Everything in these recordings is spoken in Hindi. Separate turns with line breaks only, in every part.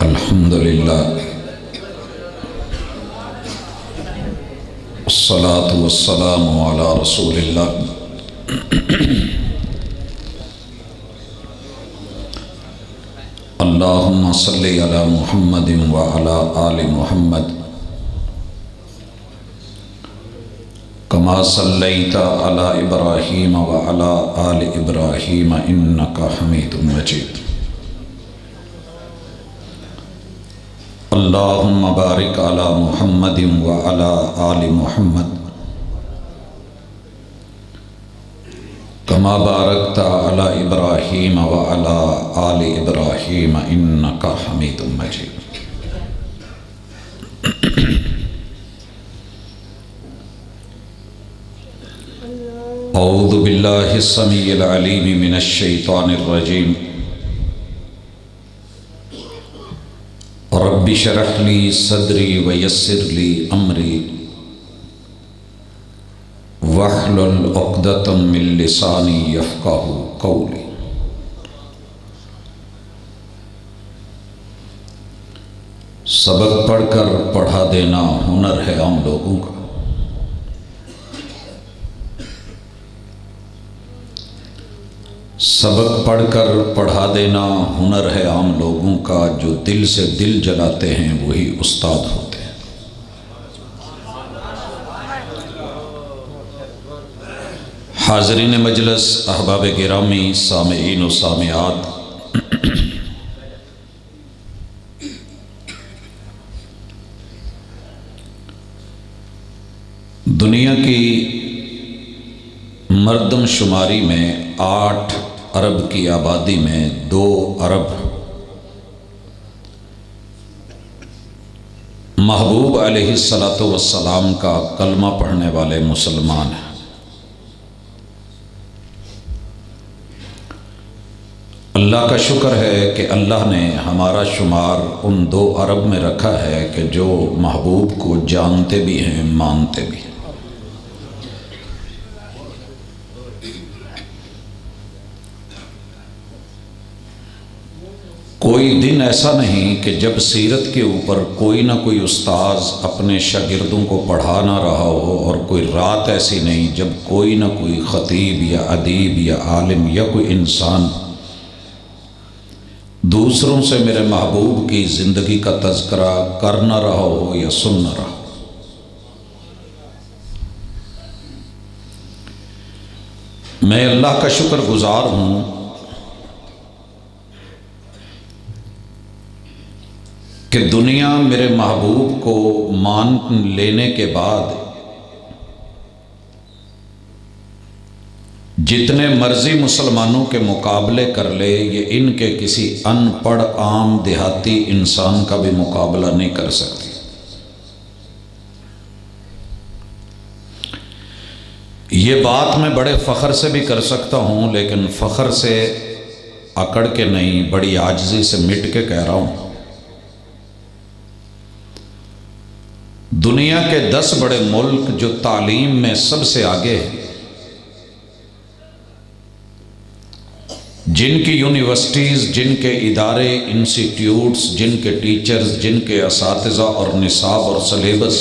अल्हम्दुलिल्लाह अस्सलातु वस्सलामु अला रसूलिल्लाह। अल्लाहुम्मा सल्लि अला मुहम्मदिन व अला आलि मुहम्मद कमा सल्लैता अला इब्राहीम व अला आलि इब्राहीम इन्नका हमीदुम मजीद। अल्लाहुम्मा बारिक अला मुहम्मदिन व अला आलि मुहम्मद कमा बारकता अला इब्राहीम व अला आलि इब्राहीम इन्नका हमीदुम मजीद। औज़ु बिल्लाहि समीइल अलीम मिनश शैतानिर रजीम। रब्बि शरह ली सदरी व यस्सिर ली अमरी वहलुल उक़दतम मिन लिसानी यफ़क़हू क़ौली। सबक पढ़कर पढ़ा देना हुनर है आम लोगों का। सबक पढ़कर पढ़ा देना हुनर है आम लोगों का। जो दिल से दिल जलाते हैं वही उस्ताद होते हैं। हाज़रीन मजलिस, अहबाब गिरामी, सामीईन व सामियात, दुनिया की मर्दमशुमारी में 8 अरब की आबादी में 2 अरब महबूब अलैहिस्सलातु वस्सलाम का कलमा पढ़ने वाले मुसलमान हैं। अल्लाह का शुक्र है कि अल्लाह ने हमारा शुमार उन 2 अरब में रखा है कि जो महबूब को जानते भी हैं, मानते भी हैं। कोई दिन ऐसा नहीं कि जब सीरत के ऊपर कोई ना कोई उस्ताज अपने शागिर्दों को पढ़ा ना रहा हो, और कोई रात ऐसी नहीं जब कोई ना कोई ख़तीब या अदीब या आलिम या कोई इंसान दूसरों से मेरे महबूब की ज़िंदगी का तज़किरा कर ना रहा हो या सुन ना रहा हो। मैं अल्लाह का शुक्रगुज़ार हूँ कि दुनिया मेरे महबूब को मान लेने के बाद जितने मर्जी मुसलमानों के मुकाबले कर ले, ये इनके किसी अनपढ़ आम देहाती इंसान का भी मुकाबला नहीं कर सकती। ये बात मैं बड़े फ़ख्र से भी कर सकता हूँ, लेकिन फ़ख्र से अकड़ के नहीं, बड़ी आजिज़ी से मिट के कह रहा हूँ। दुनिया के 10 बड़े मुल्क जो तालीम में सबसे आगे हैं, जिनकी यूनिवर्सिटीज़, जिनके इदारे, इंस्टीट्यूट्स, जिनके टीचर्स, जिनके असातिज़ा और निसाब और सलेबस,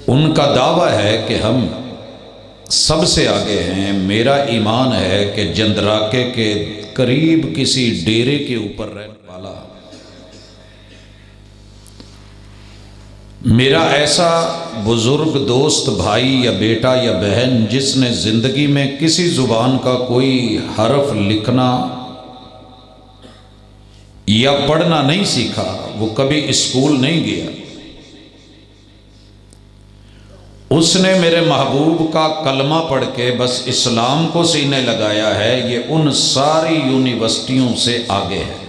उनका दावा है कि हम सबसे आगे हैं। मेरा ईमान है कि जंदराके के करीब किसी डेरे के ऊपर रहने वाला मेरा ऐसा बुज़ुर्ग दोस्त, भाई या बेटा या बहन जिसने ज़िंदगी में किसी ज़ुबान का कोई हर्फ लिखना या पढ़ना नहीं सीखा, वो कभी स्कूल नहीं गया, उसने मेरे महबूब का कलमा पढ़ के बस इस्लाम को सीने लगाया है, ये उन सारी यूनिवर्सिटियों से आगे है।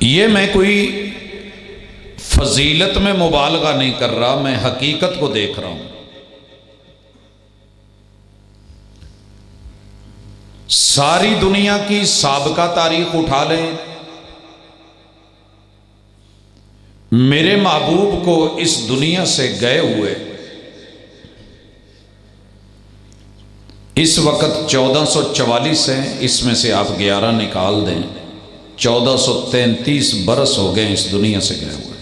ये मैं कोई फजीलत में मुबालगा नहीं कर रहा, मैं हकीकत को देख रहा हूं। सारी दुनिया की साबका तारीख उठा लें, मेरे महबूब को इस दुनिया से गए हुए इस वक्त 1444 है, इसमें से आप 11 निकाल दें, 1433 बरस हो गए इस दुनिया से गए हुए।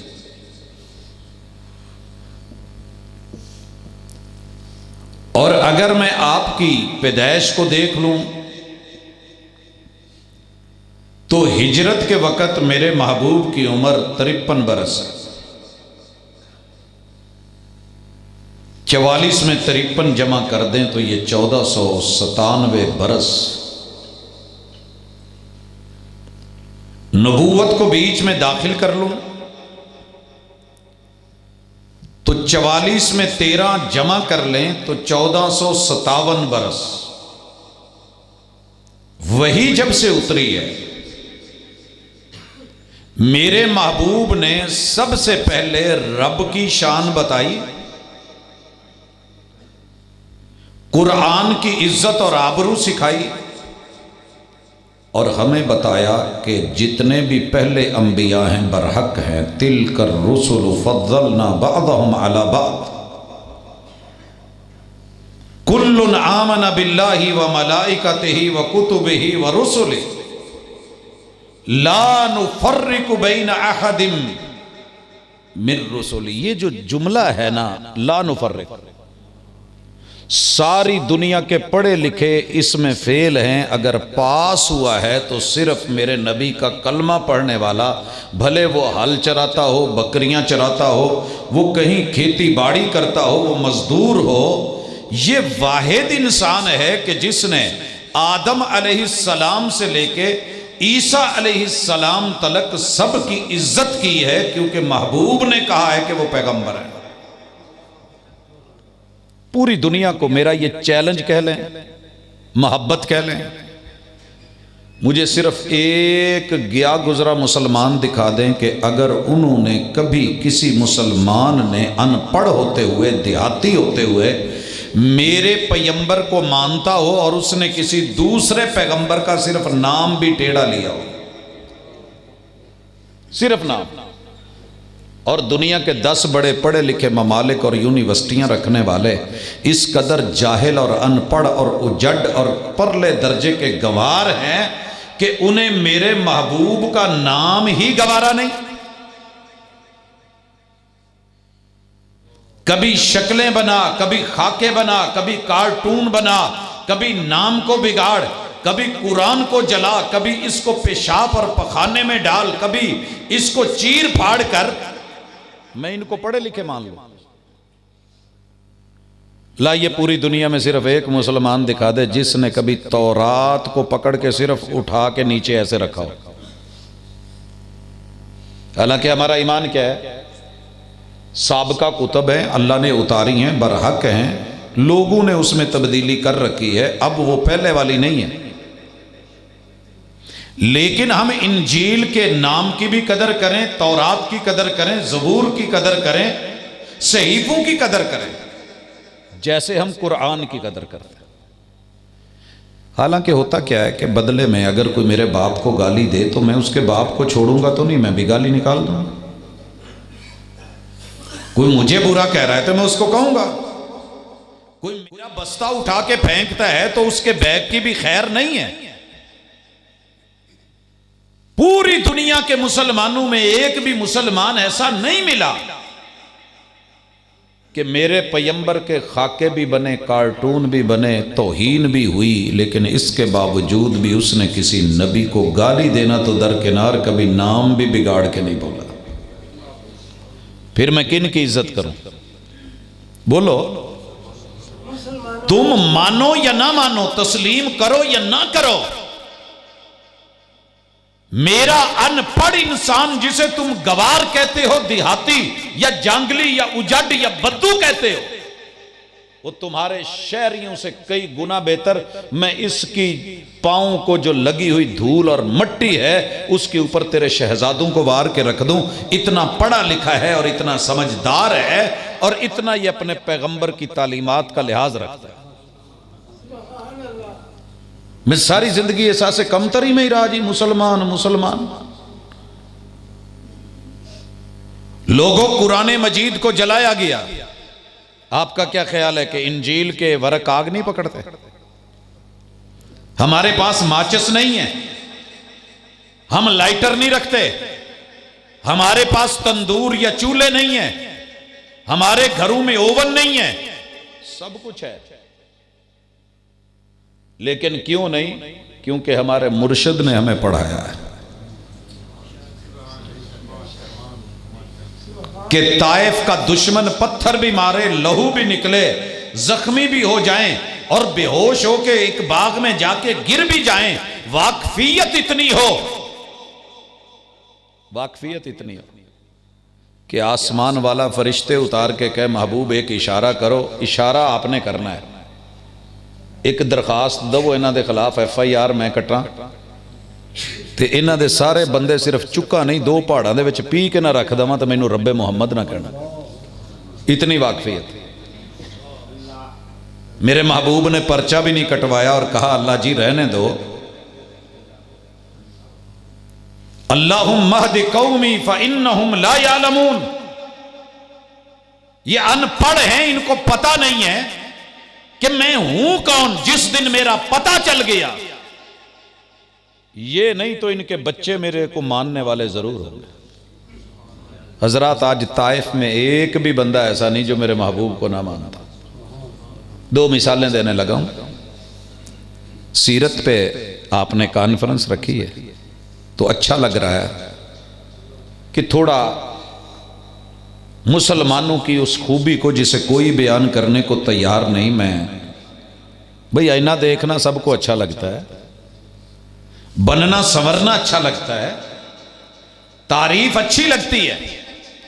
और अगर मैं आपकी पैदाइश को देख लूं तो हिजरत के वक़्त मेरे महबूब की उम्र 53 बरस है। 44 में 53 जमा कर दें तो ये 1497 बरस। नबूवत को बीच में दाखिल कर लूं तो 44 में 13 जमा कर लें तो 1457 बरस। वही जब से उतरी है, मेरे महबूब ने सबसे पहले रब की शान बताई, कुरान की इज्जत और आबरू सिखाई, और हमें बताया कि जितने भी पहले अंबिया हैं बरहक हैं, तिलकर रुसुल फद्दलना बअदहुम अला बअद, कुल्लुन आमन बिल्लाहि व मलाइकतिहि व कुतुबिहि व रुसुलिहि ला नुफर्रिकु बैन अहदिम मिन रुसुली। ये जो जुमला है ना, ला नुफर्रिक, सारी दुनिया के पढ़े लिखे इसमें फेल हैं। अगर पास हुआ है तो सिर्फ मेरे नबी का कलमा पढ़ने वाला, भले वो हल चराता हो, बकरियां चराता हो, वो कहीं खेती बाड़ी करता हो, वो मजदूर हो, ये वाहिद इंसान है कि जिसने आदम अलैहिस्सलाम से लेके ईसा अलैहिस्सलाम तलक सब की इज्जत की है, क्योंकि महबूब ने कहा है कि वो पैगंबर है। पूरी दुनिया को मेरा ये चैलेंज कह लें, मोहब्बत कह लें, मुझे सिर्फ एक गया गुजरा मुसलमान दिखा दें कि अगर उन्होंने कभी किसी मुसलमान ने अनपढ़ होते हुए, देहाती होते हुए मेरे पैगंबर को मानता हो और उसने किसी दूसरे पैगंबर का सिर्फ नाम भी टेढ़ा लिया हो, सिर्फ नाम, और दुनिया के 10 बड़े पढ़े लिखे ममालिक और यूनिवर्सिटियां रखने वाले इस कदर जाहिल और अनपढ़ और उजड़ और परले दर्जे के गवार हैं कि उन्हें मेरे महबूब का नाम ही गवारा नहीं। कभी शक्लें बना, कभी खाके बना, कभी कार्टून बना, कभी नाम को बिगाड़, कभी कुरान को जला, कभी इसको पेशाब और पखाने में डाल, कभी इसको चीर फाड़ कर मैं इनको पढ़े लिखे मान लूं। ला, ये पूरी दुनिया में सिर्फ एक मुसलमान दिखा दे जिसने कभी तौरात को पकड़ के सिर्फ उठा के नीचे ऐसे रखा हो। हालांकि हमारा ईमान क्या है, साबका कुतब है, अल्लाह ने उतारी हैं, बरहक हैं, लोगों ने उसमें तब्दीली कर रखी है, अब वो पहले वाली नहीं है। लेकिन हम इंजील के नाम की भी कदर करें, तौरात की कदर करें, ज़बूर की कदर करें, सहीफों की कदर करें, जैसे हम कुरान की कदर करते हैं। हालांकि होता क्या है कि बदले में अगर कोई मेरे बाप को गाली दे तो मैं उसके बाप को छोड़ूंगा तो नहीं, मैं भी गाली निकाल दूंगा। कोई मुझे बुरा कह रहा है तो मैं उसको कहूंगा, कोई मेरा बस्ता उठा के फेंकता है तो उसके बैग की भी खैर नहीं है। पूरी दुनिया के मुसलमानों में एक भी मुसलमान ऐसा नहीं मिला कि मेरे पैगंबर के खाके भी बने, कार्टून भी बने, तौहीन भी हुई, लेकिन इसके बावजूद भी उसने किसी नबी को गाली देना तो दरकिनार, कभी नाम भी बिगाड़ के नहीं बोला। फिर मैं किन की इज्जत करूं? बोलो, तुम मानो या ना मानो, तस्लीम करो या ना करो, मेरा अनपढ़ इंसान जिसे तुम गवार कहते हो, देहाती या जंगली या उजड़ या बद्दू कहते हो, वो तुम्हारे शहरियों से कई गुना बेहतर। मैं इसकी पांव को जो लगी हुई धूल और मट्टी है उसके ऊपर तेरे शहजादों को वार के रख दूं। इतना पढ़ा लिखा है और इतना समझदार है और इतना ये अपने पैगंबर की तालीमात का लिहाज रखता है। मैं सारी जिंदगी एहसास कमतरी में ही रहा जी, मुसलमान मुसलमान। लोगों कुरान मजीद को जलाया गया। आपका क्या ख्याल है कि इंजील के वरक आग नहीं पकड़ते? हमारे पास माचिस नहीं है, हम लाइटर नहीं रखते, हमारे पास तंदूर या चूल्हे नहीं है, हमारे घरों में ओवन नहीं है, सब कुछ है। लेकिन क्यों नहीं? क्योंकि हमारे मुर्शिद ने हमें पढ़ाया है कि ताइफ का दुश्मन पत्थर भी मारे, लहू भी निकले, जख्मी भी हो जाएं और बेहोश होके एक बाग में जाके गिर भी जाएं, वाकफियत इतनी हो, वाकफियत इतनी हो कि आसमान वाला फरिश्ते उतार के कहे महबूब एक इशारा करो। इशारा आपने करना है, एक दरखास्त दो इन्हां दे खिलाफ FIR मैं कटा ते इन्हां दे सारे बंदे सिर्फ चुक्का नहीं दो पहाड़ों दे विच पी के ना रख देवां तो मैनू रब्बे मुहम्मद ना कहना। इतनी वाकफियत। मेरे महबूब ने पर्चा भी नहीं कटवाया और कहा अल्लाह जी रहने दो, अल्लाहुम्मा हदी कौमी फ़इन्नहुम ला यालमून। ये अनपढ़ हैं, इनको पता नहीं है कि मैं हूं कौन। जिस दिन मेरा पता चल गया, ये नहीं तो इनके बच्चे मेरे को मानने वाले जरूर होंगे। हजरात आज ताइफ में एक भी बंदा ऐसा नहीं जो मेरे महबूब को ना मानता। दो मिसालें देने लगा हूं। सीरत पे आपने कॉन्फ्रेंस रखी है तो अच्छा लग रहा है कि थोड़ा मुसलमानों की उस खूबी को जिसे कोई बयान करने को तैयार नहीं, मैं भाई आईना देखना सबको अच्छा लगता है, बनना संवरना अच्छा लगता है, तारीफ अच्छी लगती है,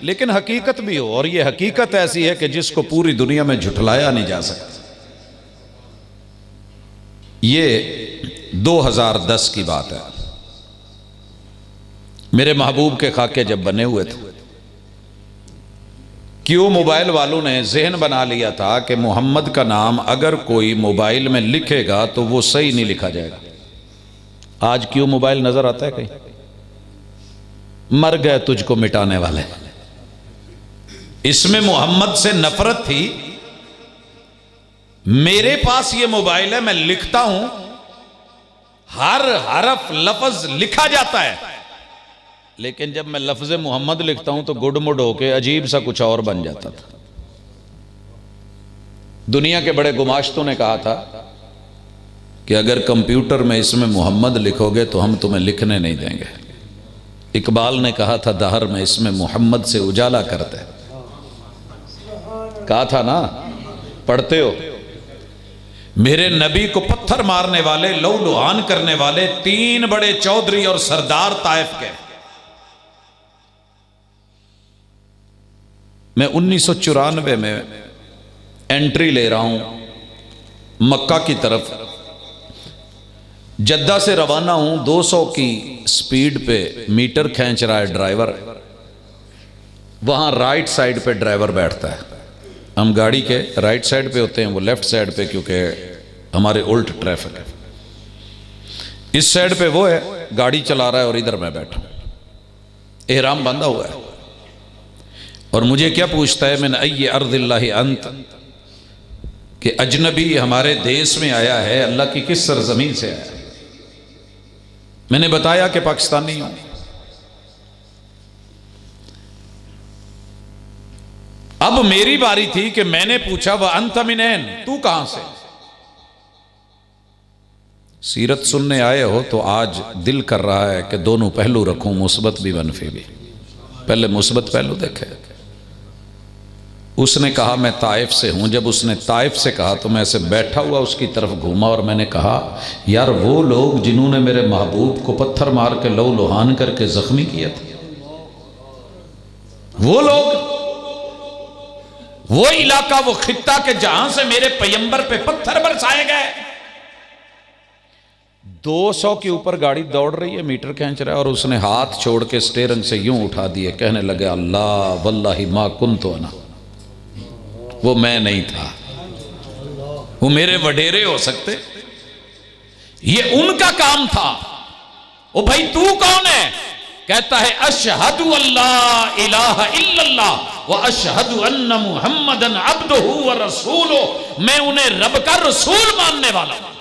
लेकिन हकीकत भी हो। और ये हकीकत ऐसी है कि जिसको पूरी दुनिया में झुठलाया नहीं जा सकता। ये 2010 की बात है। मेरे महबूब के खाके जब बने हुए थे, क्यों मोबाइल वालों ने जहन बना लिया था कि मोहम्मद का नाम अगर कोई मोबाइल में लिखेगा तो वो सही नहीं लिखा जाएगा। आज क्यों मोबाइल नजर आता है कहीं? मर गए तुझको मिटाने वाले। इसमें मोहम्मद से नफरत थी। मेरे पास ये मोबाइल है, मैं लिखता हूं, हर हरफ लफ्ज लिखा जाता है, लेकिन जब मैं लफ्ज मोहम्मद लिखता हूं तो गुडमुड होके अजीब सा कुछ और बन जाता था। दुनिया के बड़े गुमाश्तों ने कहा था कि अगर कंप्यूटर में इसमें मोहम्मद लिखोगे तो हम तुम्हें लिखने नहीं देंगे। इकबाल ने कहा था दहर में इसमें मोहम्मद से उजाला करते, कहा था ना, पढ़ते हो। मेरे नबी को पत्थर मारने वाले, लहू लुहान करने वाले 3 बड़े चौधरी और सरदार ताइफ के। मैं 1994 में एंट्री ले रहा हूं मक्का की तरफ। जद्दा से रवाना हूं, 200 की स्पीड पे मीटर खींच रहा है ड्राइवर। वहां राइट साइड पे ड्राइवर बैठता है। हम गाड़ी के राइट साइड पे होते हैं, वो लेफ्ट साइड पे, क्योंकि हमारे उल्ट ट्रैफिक है। इस साइड पे वो है, गाड़ी चला रहा है और इधर मैं बैठा, एहराम बांधा हुआ है। और मुझे क्या पूछता है, मैंने अय्य अर्दिल्लाहि अंत, कि अजनबी हमारे देश में आया है, अल्लाह की किस सरजमीन से आया? मैंने बताया कि पाकिस्तानी हूं। अब मेरी बारी थी कि मैंने पूछा वह अंत मिनैन, तू कहां से? सीरत सुनने आए हो तो आज दिल कर रहा है कि दोनों पहलू रखूं, मुस्बत भी मनफी भी। पहले मुस्बत पहलू देखे। उसने कहा मैं ताइफ से हूं। जब उसने ताइफ से कहा तो मैं ऐसे बैठा हुआ उसकी तरफ घूमा और मैंने कहा यार वो लोग जिन्होंने मेरे महबूब को पत्थर मार के लहू लुहान करके जख्मी किया था, वो लोग, वो इलाका, वो खित्ता के जहां से मेरे पैगंबर पे पत्थर बरसाए गए। 200 के ऊपर गाड़ी दौड़ रही है, मीटर खींच रहा है, और उसने हाथ छोड़ के स्टीयरिंग से यूं उठा दिए, कहने लगे अल्लाह वल्लाहि मा कुन्तु अना, वो मैं नहीं था, वो मेरे वडेरे हो सकते, ये उनका काम था। ओ भाई तू कौन है? कहता है अशहदु अल्लाह इलाहा इल्लल्लाह व अशहदु अन्ना मुहम्मदन अब्दुहु व रसूलुहु। मैं उन्हें रब का रसूल मानने वाला हूं।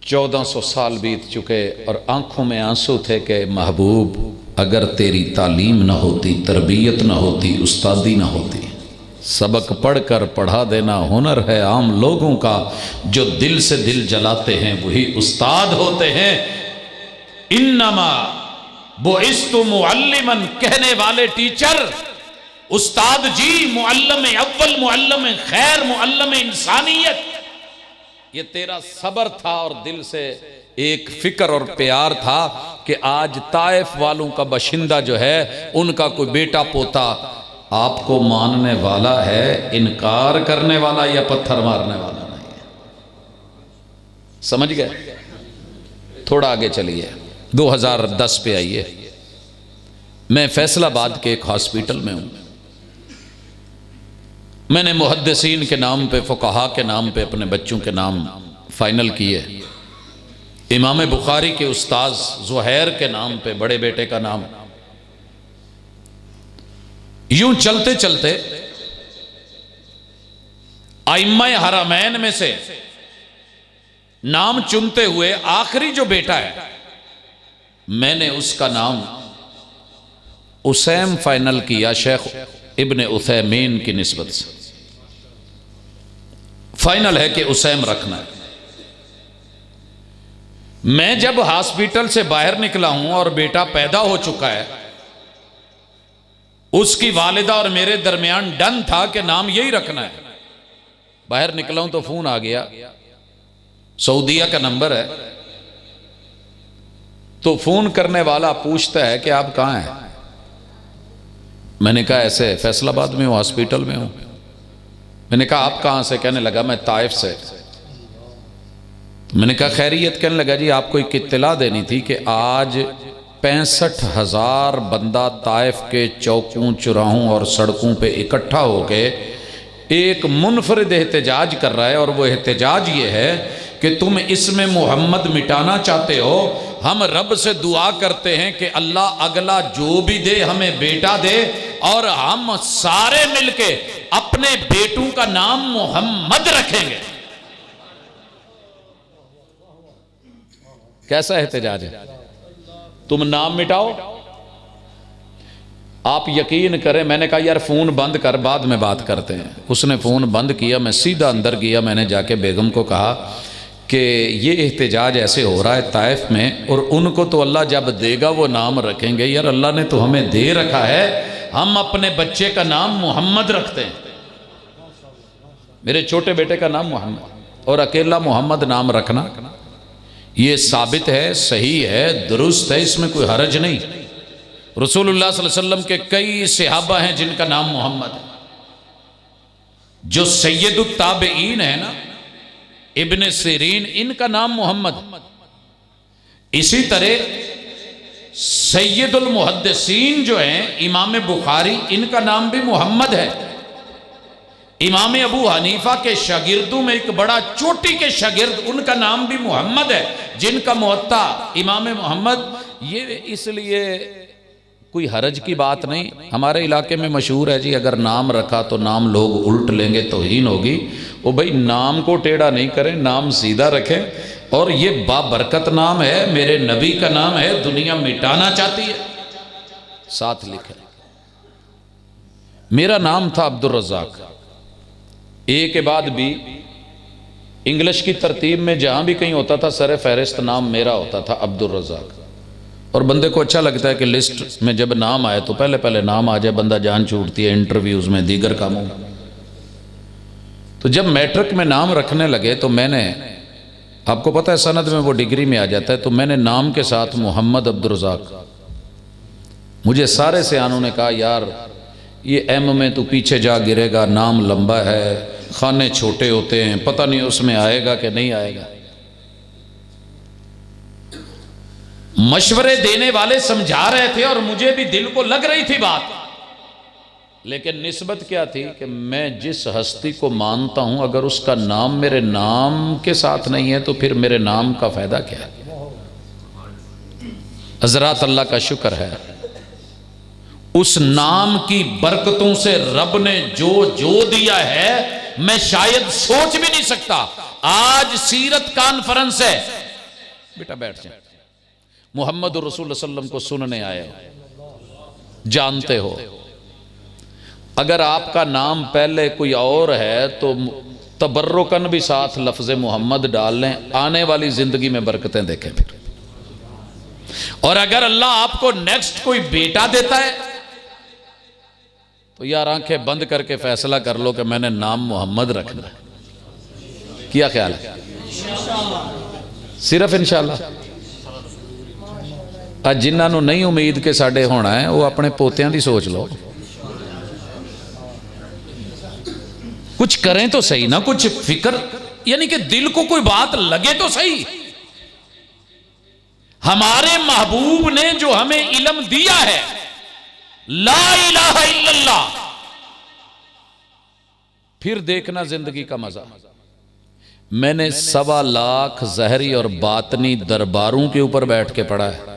1400 साल बीत चुके और आंखों में आंसू थे कि महबूब अगर तेरी तालीम ना होती, तरबियत ना होती, उस्तादी ना होती। सबक पढ़कर पढ़ा देना हुनर है आम लोगों का, जो दिल से दिल जलाते हैं वही उस्ताद होते हैं। इन्नमा बुइस्तु मुअल्लिमन, कहने वाले टीचर, उस्ताद जी, मुअल्लिम अव्वल, मुअल्लिम खैर, मुअल्लिम इंसानियत। ये तेरा सब्र था और दिल से एक फिक्र और प्यार था कि आज ताइफ वालों का बशिंदा जो है उनका कोई बेटा पोता आपको मानने वाला है, इनकार करने वाला या पत्थर मारने वाला नहीं है। समझ गए? थोड़ा आगे चलिए, 2010 पे आइए। मैं फैसलाबाद के एक हॉस्पिटल में हूं। मैंने मुहद्दिसीन के नाम पे, फुक़हा के नाम पे अपने बच्चों के नाम फाइनल किए। इमाम बुखारी के उस्ताद ज़ुहैर के नाम पे बड़े बेटे का नाम। यूं चलते चलते आइम्मा हरमैन में से नाम चुनते हुए आखिरी जो बेटा है, मैंने उसका नाम उसैम फाइनल किया, शेख इब्ने उथैमीन की निस्बत से फाइनल है कि उसैम रखना है। मैं जब हॉस्पिटल से बाहर निकला हूं और बेटा पैदा हो चुका है, उसकी वालिदा और मेरे दरमियान डन था कि नाम यही रखना है। बाहर निकला हूं तो फोन आ गया, सऊदीया का नंबर है। तो फोन करने वाला पूछता है कि आप कहां हैं? मैंने कहा ऐसे फैसलाबाद में हूं, हॉस्पिटल में हूं। मैंने कहा आप कहां से? कहने लगा मैं ताइफ से। मैंने कहा खैरियत? कहने लगा जी आपको एक इत्तला देनी थी कि आज 65,000 बंदा ताइफ के चौकों, चौराहों और सड़कों पे इकट्ठा होके एक मुनफरिद एहतजाज कर रहा है, और वो एहतजाज ये है कि तुम इसमें मोहम्मद मिटाना चाहते हो। हम रब से दुआ करते हैं कि अल्लाह अगला जो भी दे हमें बेटा दे, और हम सारे मिलके अपने बेटों का नाम मोहम्मद रखेंगे। कैसा एहतजाज है? तुम नाम मिटाओ। आप यकीन करें, मैंने कहा यार फोन बंद कर, बाद में बात करते हैं। उसने फोन बंद किया, मैं सीधा अंदर गया। मैंने जाके बेगम को कहा कि ये एहतजाज ऐसे हो रहा है ताइफ में, और उनको तो अल्लाह जब देगा वो नाम रखेंगे। यार अल्लाह ने तो हमें दे रखा है, हम अपने बच्चे का नाम मोहम्मद रखते हैं। मेरे छोटे बेटे का नाम मोहम्मद, और अकेला मोहम्मद नाम रखना ये साबित है, सही है, दुरुस्त है, इसमें कोई हरज नहीं। रसूलुल्लाह सल्लल्लाहु अलैहि वसल्लम के कई सहाबा हैं जिनका नाम मोहम्मद है। जो सैयदुत ताबईन है ना, इब्ने सिरीन, इनका नाम मोहम्मद। इसी तरह सैयदुल मुहद्दिसीन जो हैं इमाम बुखारी, इनका नाम भी मोहम्मद है। इमाम अबू हनीफा के शागिर्दों में एक बड़ा चोटी के शागिर्द, उनका नाम भी मोहम्मद है, जिनका मुअत्ता इमाम मोहम्मद। ये इसलिए कोई हरज की बात नहीं। हमारे इलाके में मशहूर है जी, अगर नाम रखा तो नाम लोग उल्ट लेंगे, तौहीन होगी। वो भाई नाम को टेढ़ा नहीं करें, नाम सीधा रखें। और ये बाबरकत नाम है, मेरे नबी का नाम है, दुनिया मिटाना चाहती है। साथ लिखे मेरा नाम था अब्दुल रज़ाक, ए के बाद बी। इंग्लिश की तरतीब में जहां भी कहीं होता था सर फहरिस्त नाम मेरा होता था अब्दुल रज़ाक। और बंदे को अच्छा लगता है कि लिस्ट में जब नाम आए तो पहले पहले नाम आ जाए, बंदा जान छूटती है इंटरव्यूज में, दीगर कामों में। तो जब मैट्रिक में नाम रखने लगे तो मैंने, आपको पता है सनद में वो डिग्री में आ जाता है, तो मैंने नाम के साथ मोहम्मद अब्दुल रज़ाक। मुझे सारे सियानों ने कहा यार ये एम में तू पीछे जा गिरेगा, नाम लंबा है, खाने छोटे होते हैं, पता नहीं उसमें आएगा कि नहीं आएगा। मशवरे देने वाले समझा रहे थे और मुझे भी दिल को लग रही थी बात, लेकिन निस्बत क्या थी कि मैं जिस हस्ती को मानता हूं अगर उसका नाम मेरे नाम के साथ नहीं है तो फिर मेरे नाम का फायदा क्या है। हजरात अल्लाह का शुक्र है, उस नाम की बरकतों से रब ने जो जो दिया है मैं शायद सोच भी नहीं सकता। आज सीरत कॉन्फ्रेंस है,
बेटा बैठ जाए, मोहम्मद रसूल सल्लम को सुनने आए हो, जानते हो अगर आपका नाम पहले कोई और है तो तबर्रुकन भी साथ लफ्ज़ मोहम्मद डाल लें, आने वाली जिंदगी में बरकतें देखें फिर। और अगर अल्लाह आपको नेक्स्ट कोई बेटा देता है तो यार आंखें बंद करके फैसला कर लो कि मैंने नाम मोहम्मद रखना है। क्या ख्याल है? सिर्फ इंशाअल्लाह। आज जिन्होंने नहीं उम्मीद के साडे होना है वो अपने पोतियां दी सोच लो, कुछ करें तो सही ना, कुछ फिक्र, यानी कि दिल को कोई बात लगे तो सही। हमारे महबूब ने जो हमें इल्म दिया है ला इलाहा इल्लल्लाह, फिर देखना जिंदगी का मजा। मैंने 1.25 लाख ज़हरी और बातनी दरबारों के ऊपर बैठ के पढ़ा है,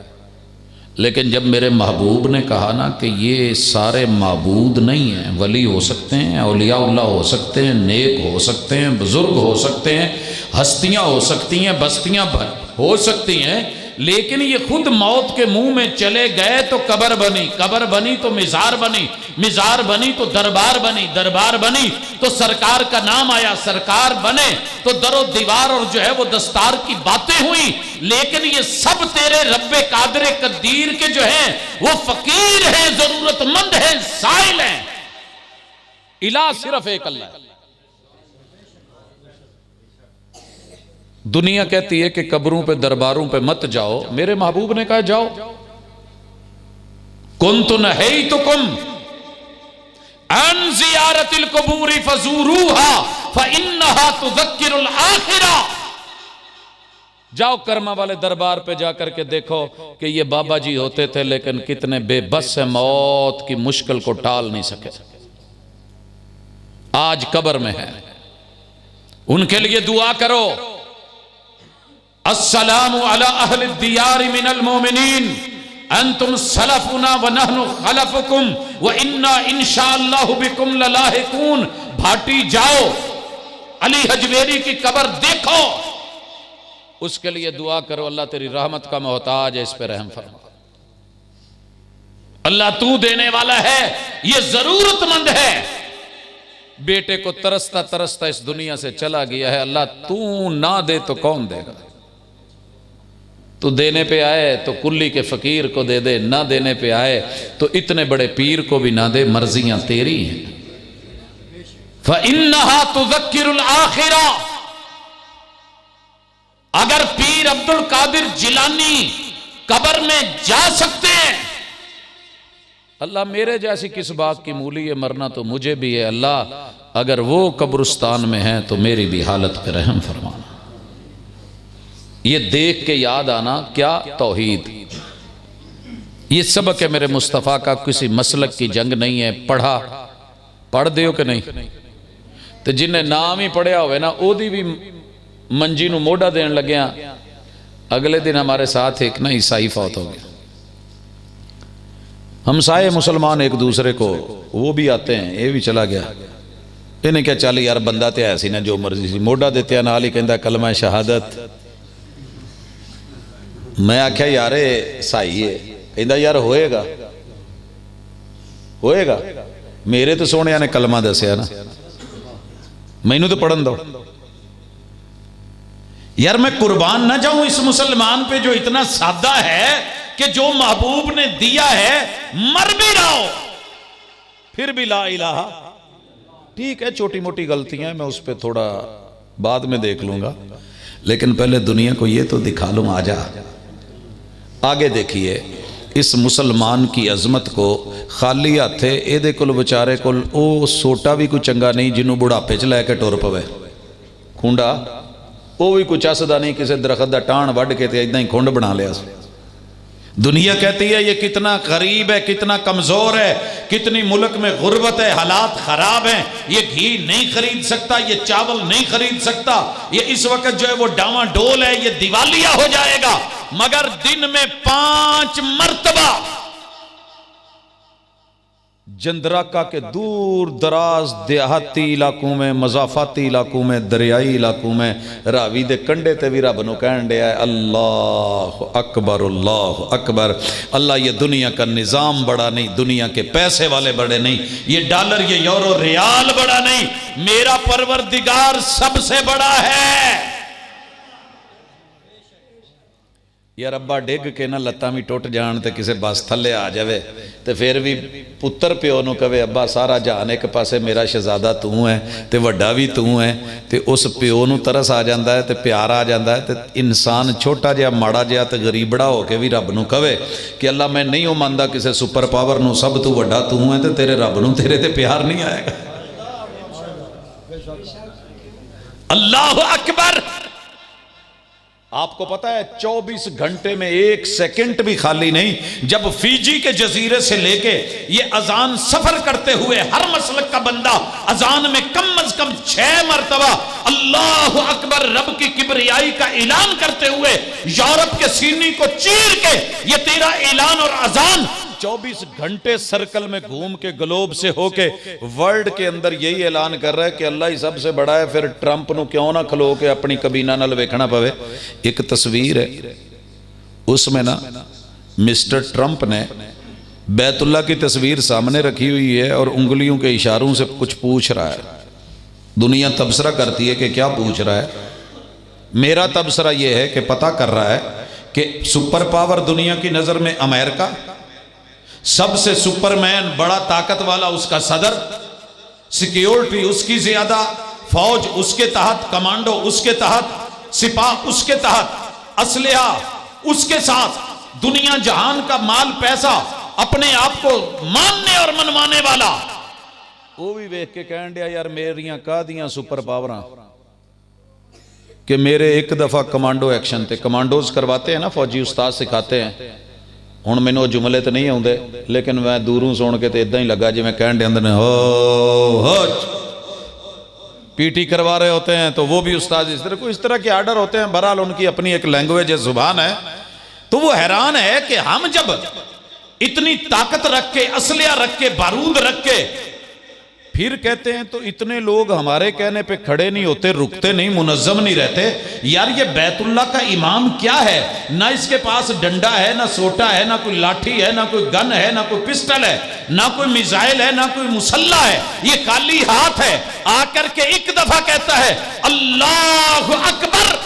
लेकिन जब मेरे महबूब ने कहा ना कि ये सारे माबूद नहीं हैं, वली हो सकते हैं, औलियाउल्लाह हो सकते हैं, नेक हो सकते हैं, बुजुर्ग हो सकते हैं, हस्तियां हो सकती हैं, बस्तियां हो सकती हैं, लेकिन ये खुद मौत के मुंह में चले गए तो कब्र बनी, कब्र बनी तो मिज़ार बनी, मिज़ार बनी तो दरबार बनी, दरबार बनी तो सरकार का नाम आया, सरकार बने तो दरो दीवार और जो है वो दस्तार की बातें हुई। लेकिन ये सब तेरे रब्बे कादरे कदीर के जो है वो फकीर हैं, जरूरतमंद हैं, साइल हैं। इला सिर्फ एक अल्लाह है। दुनिया कहती है कि कब्रों पे दरबारों पे मत जाओ, मेरे महबूब ने कहा जाओ। कुन्तु नहैतुकुम अन ज़ियारतिल कुबूरि फज़ूरूहा फ़इन्नहा तुज़क्किरुल आखिरा। जाओ कर्मा वाले दरबार पे जाकर के देखो कि ये बाबा जी होते थे लेकिन कितने बेबस है, मौत की मुश्किल को टाल नहीं सके, आज कब्र में है। उनके लिए दुआ करो, अस्सलामु अला अहलि दियार मिनल मोमिनीन अंतुम सलफुना व नहनु खलफुकुम व इन्ना इंशाअल्लाहु बिकुम ललाहिकून। भाटी जाओ, अली हजवेरी की कब्र देखो, उसके लिए दुआ करो, अल्लाह तेरी रहमत का मोहताज है, इस पे रहम फरमा। अल्लाह तू देने वाला है, ये जरूरतमंद है। बेटे को तरसता तरसता इस दुनिया से चला गया है, अल्लाह तू ना दे तो कौन देगा? तू देने पे आए तो कुल्ली के फकीर को दे दे, ना देने पे आए तो इतने बड़े पीर को भी ना दे, मर्जियां तेरी हैं। फ़इन्नहा तुज़क्किरुल आखिरा। अगर पीर अब्दुल कादिर जिलानी कब्र में जा सकते हैं, अल्लाह मेरे जैसी किस बात की मूली है, मरना तो मुझे भी है, अल्लाह अगर वो कब्रिस्तान में है तो मेरी भी हालत पे रहम फरमाना। ये देख के याद आना क्या तौहीद। ये सबक है मेरे मुस्तफ़ा का, किसी मसलक की जंग नहीं है। पढ़ा पढ़ दियो कि नहीं, तो जिन्हें नाम ही पढ़िया होवे ना ओदी भी मंजी नू मोढ़ा देन लग्या। अगले दिन हमारे साथ एक ना ईसाई फौत हो गया। हमसाए मुसलमान एक दूसरे को वो भी आते हैं, ये भी चला गया। इन्हें क्या चल यार बंदा तो है सी ना, जो मर्जी सी मोढ़ा देते नाल ही कहता कलमा शहादत। मैं आख्या यार सही है, कहता यार होएगा होएगा। मेरे तो सोने ने कलमा दसिया ना, मैनू तो पढ़न दो यार। मैं कुर्बान ना जाऊं इस मुसलमान पे जो इतना सादा है कि जो महबूब ने दिया है मर भी रहो फिर भी ला इलाहा। ठीक है छोटी मोटी गलतियां, मैं उस पर थोड़ा बाद में देख लूंगा, लेकिन पहले दुनिया को ये तो दिखा लूं। आजा आगे देखिए इस मुसलमान की अजमत को। खाली हाथ ये कोल बेचारे कोल ओ सोटा भी कोई चंगा नहीं, जिन्हों बुढ़ापे च लैके टुर पवे। खुंडा वो भी कोई चसदा नहीं, किसी दरख्त का टाण वढ़ के इदा ही खुंड बना लिया। दुनिया कहती है ये कितना गरीब है, कितना कमजोर है, कितनी मुल्क में गुर्बत है, हालात खराब हैं, ये घी नहीं खरीद सकता, ये चावल नहीं खरीद सकता, ये इस वक्त जो है वो डावाडोल है, ये दिवालिया हो जाएगा। मगर दिन में 5 मर्तबा जंदराका के दूर दराज देहाती इलाकों में, मजाफाती इलाकों में, दरियाई इलाकों में रावी दे कंडे ते भी रब नूं कहण दिया है अल्लाह अकबर अल्लाह अकबर। अल्लाह ये दुनिया का निज़ाम बड़ा नहीं, दुनिया के पैसे वाले बड़े नहीं, ये डॉलर ये यूरो रियाल बड़ा नहीं, मेरा परवरदिगार सबसे बड़ा है। यार अब्बा डिग के ना लत्तां भी टुट जान ते किसी बस थले आ जाए तो फिर भी पुत्र प्यो नूं कहे अब्बा सारा जहान एक पासे मेरा शहजादा तू है ते वड्डा भी तू है, तो उस प्यो नूं तरस आ जाता है, तो प्यार आ जाता है। तो इंसान छोटा जिहा माड़ा जिहा ते गरीबड़ा होकर भी रब नूं कहे कि अल्लाह मैं नहीं हो मानता किसी सुपर पावर नूं, सब तू वड्डा तू है, तो तेरे रब नूं तेरे ते प्यार नहीं आएगा। अल्लाह अकबर। आपको पता है 24 घंटे में 1 सेकंड भी खाली नहीं। जब फीजी के जजीरे से लेके ये अजान सफर करते हुए हर मसलक का बंदा अजान में कम अज कम 6 मरतबा अल्लाह अकबर रब की किबरियाई का ऐलान करते हुए यूरोप के सीनी को चीर के ये तेरा ऐलान और अजान 24 घंटे सर्कल में घूम के ग्लोब से होके वर्ल्ड के अंदर यही ऐलान कर रहा है कि अल्लाह ही सबसे बड़ा है। फिर ट्रंप नूं क्यों ना खलो के अपनी कबीना नाल वेखना पवे। एक तस्वीर है उसमें ना मिस्टर ट्रंप ने बैतुल्ला की तस्वीर सामने रखी हुई है और उंगलियों के इशारों से कुछ पूछ रहा है। दुनिया तबसरा करती है कि क्या पूछ रहा है। मेरा तबसरा यह है कि पता कर रहा है कि सुपर पावर दुनिया की नजर में अमेरिका, सबसे सुपरमैन बड़ा ताकत वाला उसका सदर, सिक्योरिटी उसकी ज्यादा, फौज उसके तहत, कमांडो उसके तहत, सिपाह उसके तहत, असलहा उसके साथ, दुनिया जहान का माल पैसा, अपने आप को मानने और मनवाने वाला, वो भी वेख के कहन दिया यार मेरियां कादियां सुपर पावरां कि मेरे एक दफा कमांडो एक्शन थे, कमांडोज करवाते हैं ना फौजी उस्ताद सिखाते हैं। हुण मैनूं जुमले तो नहीं आउंदे लेकिन मैं दूरों सुन के तो इदां ही लगा जिवें कहण दे अंदर हो पीटी करवा रहे होते हैं, तो वो भी उस्ताद इस तरह के आर्डर होते हैं। बहरहाल उनकी अपनी एक लैंग्वेज है, जुबान है। तो वो हैरान है कि हम जब इतनी ताकत रख के, असलिया रख के, बारूद रख के फिर कहते हैं तो इतने लोग हमारे कहने पे खड़े नहीं होते, रुकते नहीं, मुनज़्ज़म नहीं रहते। यार ये बैतुल्ला का इमाम क्या है? ना इसके पास डंडा है, ना सोटा है, ना कोई लाठी है, ना कोई गन है, ना कोई पिस्टल है, ना कोई मिसाइल है, ना कोई मुसल्ला है। ये खाली हाथ है। आकर के एक दफा कहता है अल्लाह अकबर।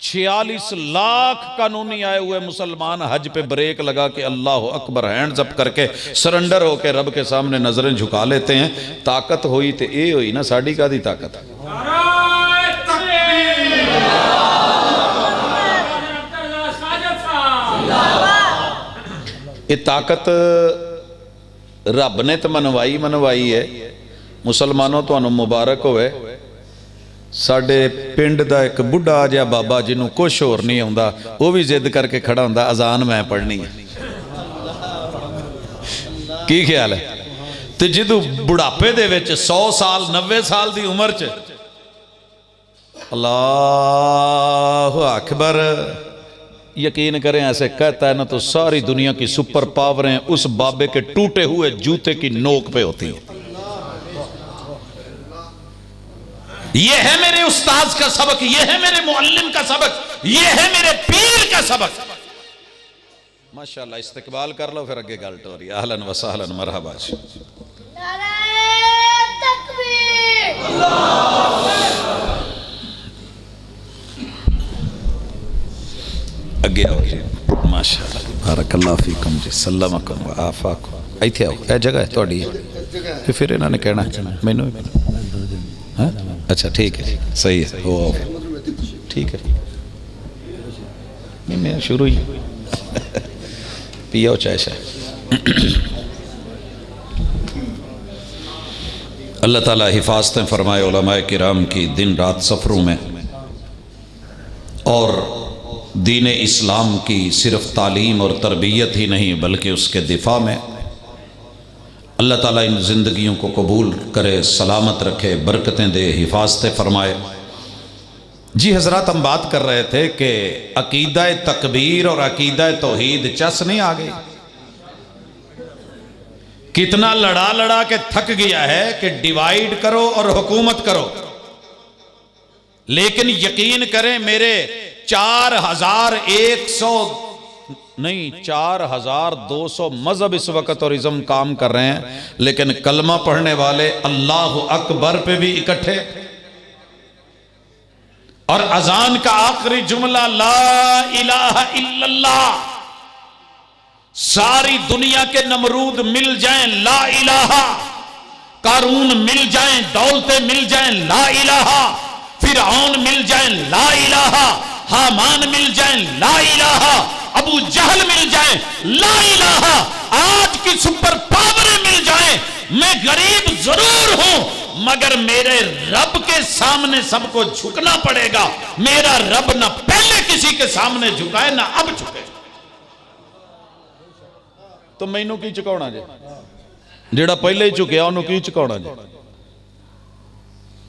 46 लाख कानूनी आए हुए मुसलमान हज पे ब्रेक लगा के अल्लाह अकबर हैंड्स अप करके सरेंडर होके रब के सामने नजरें झुका लेते हैं। ताकत हुई तो ये हुई ना साड़ी का दी ताकत। ये ताकत रब ने तो मनवाई है। मुसलमानों तुहानू मुबारक होवे। साडे पिंड दा एक बुढ़ा जिहा बाबा जिन्हों कुछ होर नहीं आउंदा, वो भी जिद करके खड़ा हुंदा अजान मैं पढ़नी है। की ख्याल है? ते जिदों बुढ़ापे दे विच 100 साल 90 साल दी उम्र च अल्लाह अकबर यकीन करें ऐसे कहता है ना तो सारी दुनिया की सुपर पावरें उस बाबे के टूटे हुए जूते की नोक पे होती है। ये है मेरे उस्ताद का सबक, ये है मेरे मुअल्लिम का सबक, ये है मेरे पीर का सबक। माशाअल्लाह इस्तकबाल कर लो फिर अगे गल टोरी। अहलन व सहलन मरहबा। अगे आओ जी। माशाअल्लाह बारकल्लाह फीकुम जी, सल्लमकुम व आफाकुम। इत्थे आओ, यह जगह है तुहाडी। फिर इन्होंने कहना मैनू हाँ? अच्छा ठीक है, सही है, वो ठीक है। नहीं मैं शुरू ही पिया चाय शाय। अल्लाह ताला हिफाजतें फरमाए उलमाए किराम की दिन रात सफ़रों में, और दीन इस्लाम की सिर्फ तालीम और तरबियत ही नहीं बल्कि उसके दिफा में। अल्लाह ताला इन ज़िंदगियों को कबूल करे, सलामत रखे, बरकतें दे, हिफाजतें फरमाए। जी हज़रात, हम बात कर रहे थे कि अकीदा तकबीर और अकीदा तौहीद चस नहीं आ गई। कितना लड़ा लड़ा के थक गया है कि डिवाइड करो और हुकूमत करो। लेकिन यकीन करें मेरे 4100 नहीं 4200 मजहब इस वक्त और इज़्म काम कर रहे हैं, लेकिन कलमा पढ़ने वाले अल्लाह अकबर पे भी इकट्ठे। और अजान का आखिरी जुमला ला इलाहा इल्लल्लाह। सारी दुनिया के नमरूद मिल जाएं ला इलाहा, कारून मिल जाएं, दौलतें मिल जाएं ला इलाहा, फिरऔन मिल जाएं ला इलाहा, हामान मिल जाएं ला इलाहा, अबू जहल मिल जाएं ला इलाहा, आज की सुपर पावरें मिल जाएं, मैं गरीब जरूर हूं मगर मेरे रब के सामने सबको झुकना पड़ेगा। मेरा रब ना पहले किसी के सामने झुकाए ना अब झुके। तो मैनू की झुकाउणा जे, जेड़ा पहले ही झुकिया उन्होंने की झुकाउणा जे।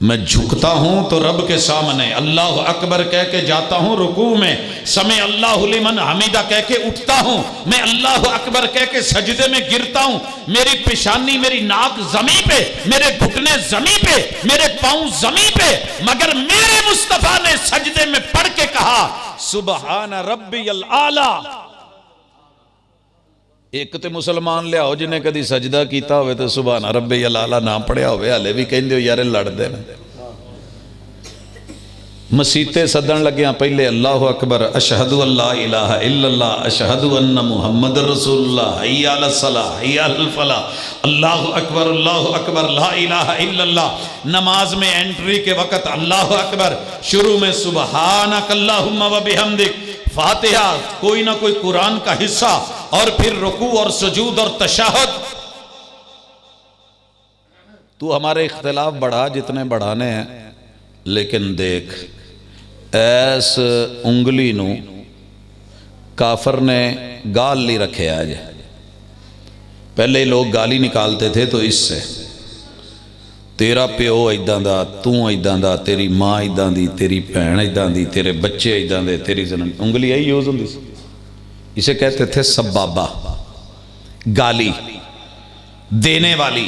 मैं झुकता हूं तो रब के सामने अल्लाह अकबर कह के जाता हूं रुकू में, समय अल्लाहु लिमन हमीदा कह के उठता हूं, मैं अल्लाह अकबर कह के सजदे में गिरता हूं। मेरी पेशानी मेरी नाक जमीन पे, मेरे घुटने जमीन पे, मेरे पांव जमीन पे, मगर मेरे मुस्तफा ने सजदे में पढ़ के कहा सुबहान रब्बियल आला। एक तो मुसलमान लियाओ जिन्हें कभी सजदा किया हो तो सुभान रब्बियल आला ना पढ़िया हो, हाले भी कहते हो यार लड़ते हैं। मसीते सदन लग्या पहले अल्लाह अकबर अशहदु अल्ला इलाहा इल्लल्लाह अशहदु अन्ना मुहम्मद रसूलुल्लाह हय्या अलस सलाह हय्या अलल फलाह अल्लाह अकबर ला इलाहा इल्लल्लाह। नमाज में एंट्री के वक्त अल्लाह अकबर, शुरू में सुबहानक अल्लाहुम्मा व बिहम्दिक, फातिहा कोई ना कोई कुरान का हिस्सा, और फिर रुकू और सुजूद और तशahhud। तू हमारे इख्तिलाफ बढ़ा जितने बढ़ाने हैं, लेकिन देख ऐस उंगली नू काफर ने गाल ली रखे आज। पहले लोग गाली निकालते थे तो इससे तेरा प्यो इदां दा, तू इदां दा, तेरी माँ इदां दी, तेरी भैन इदां दी, तेरे बच्चे इदां दे, तेरी जन्म उंगली यही यूज होती। इसे कहते थे सबाबा, गाली देने वाली,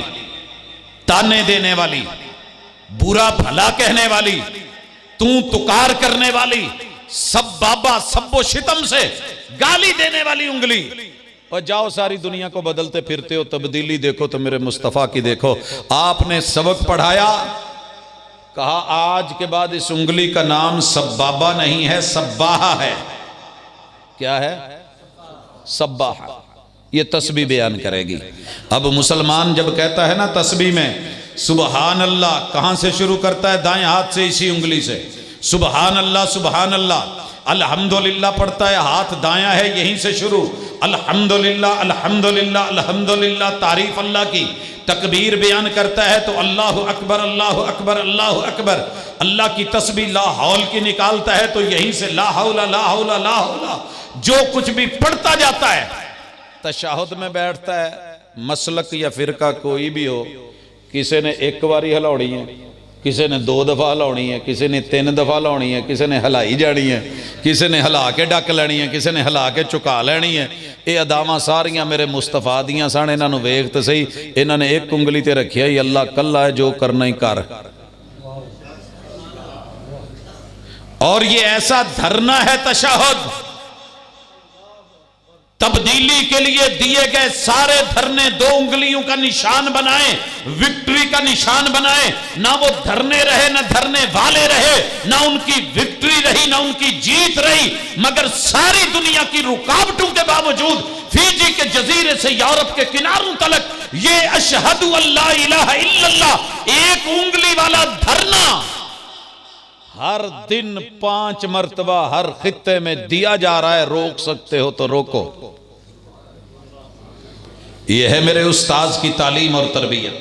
ताने देने वाली, बुरा भला कहने वाली, तू तुकार करने वाली, सब बाबा सब्बो शितम से गाली देने वाली उंगली। और जाओ सारी दुनिया को बदलते फिरते हो, तब्दीली देखो तो मेरे मुस्तफ़ा की देखो। आपने सबक पढ़ाया, कहा आज के बाद इस उंगली का नाम सब्बाबा नहीं है, सब्बाहा है। क्या है? सब्बाहा। ये तस्बीह बयान करेगी। अब मुसलमान जब कहता है ना तस्बीह में सुबहान अल्लाह, कहां से शुरू करता है? दाएं हाथ से, इसी उंगली से सुबहान अल्लाह सुबहान अल्लाह। अल्हम्दुलिल्लाह पढ़ता है, हाथ दायां है, यहीं से शुरू अल्हम्दुलिल्लाह अल्हम्दुलिल्लाह अल्हम्दुलिल्लाह, तारीफ अल्लाह की। तकबीर बयान करता है तो अल्लाह अकबर अल्लाह अकबर अल्लाह अकबर। अल्लाह की तस्बीह ला हौल की निकालता है तो यहीं से ला हौला ला हौला ला हौला, जो कुछ भी पढ़ता जाता है। तशahhud में बैठता है, मसलक या फिरका कोई भी हो, किसी ने एक बारी हिलाउनी है, किसी ने 2 दफ़ा हिलाउनी है, किसी ने 3 दफ़ा हिलाउनी है, किसी ने हिलाई जानी है, किसी ने हिला के डक लैनी है, किसी ने हिला के चुका लैनी है। ये अदावां सारियां मेरे मुस्तफा दियां सन। इन्हों वेख तो सही, इन्होंने एक उंगली ते रखिया ही अल्लाह कल्ला है, जो करना ही कर। और ये ऐसा धरना है तशahhud, तब्दीली के लिए दिए गए सारे धरने 2 उंगलियों का निशान बनाए, विक्ट्री का निशान बनाए। ना वो धरने रहे, ना धरने वाले रहे, ना उनकी विक्ट्री रही, ना उनकी जीत रही, मगर सारी दुनिया की रुकावटों के बावजूद फीजी के जजीरे से यूरोप के किनारों तक ये अशहदु अल्ला इलाहा इल्लल्लाह एक उंगली वाला धरना हर दिन 5 मरतबा हर खित्ते में दिया जा रहा है। रोक सकते हो तो रोको। यह है मेरे उस्ताद की तालीम और तरबियत।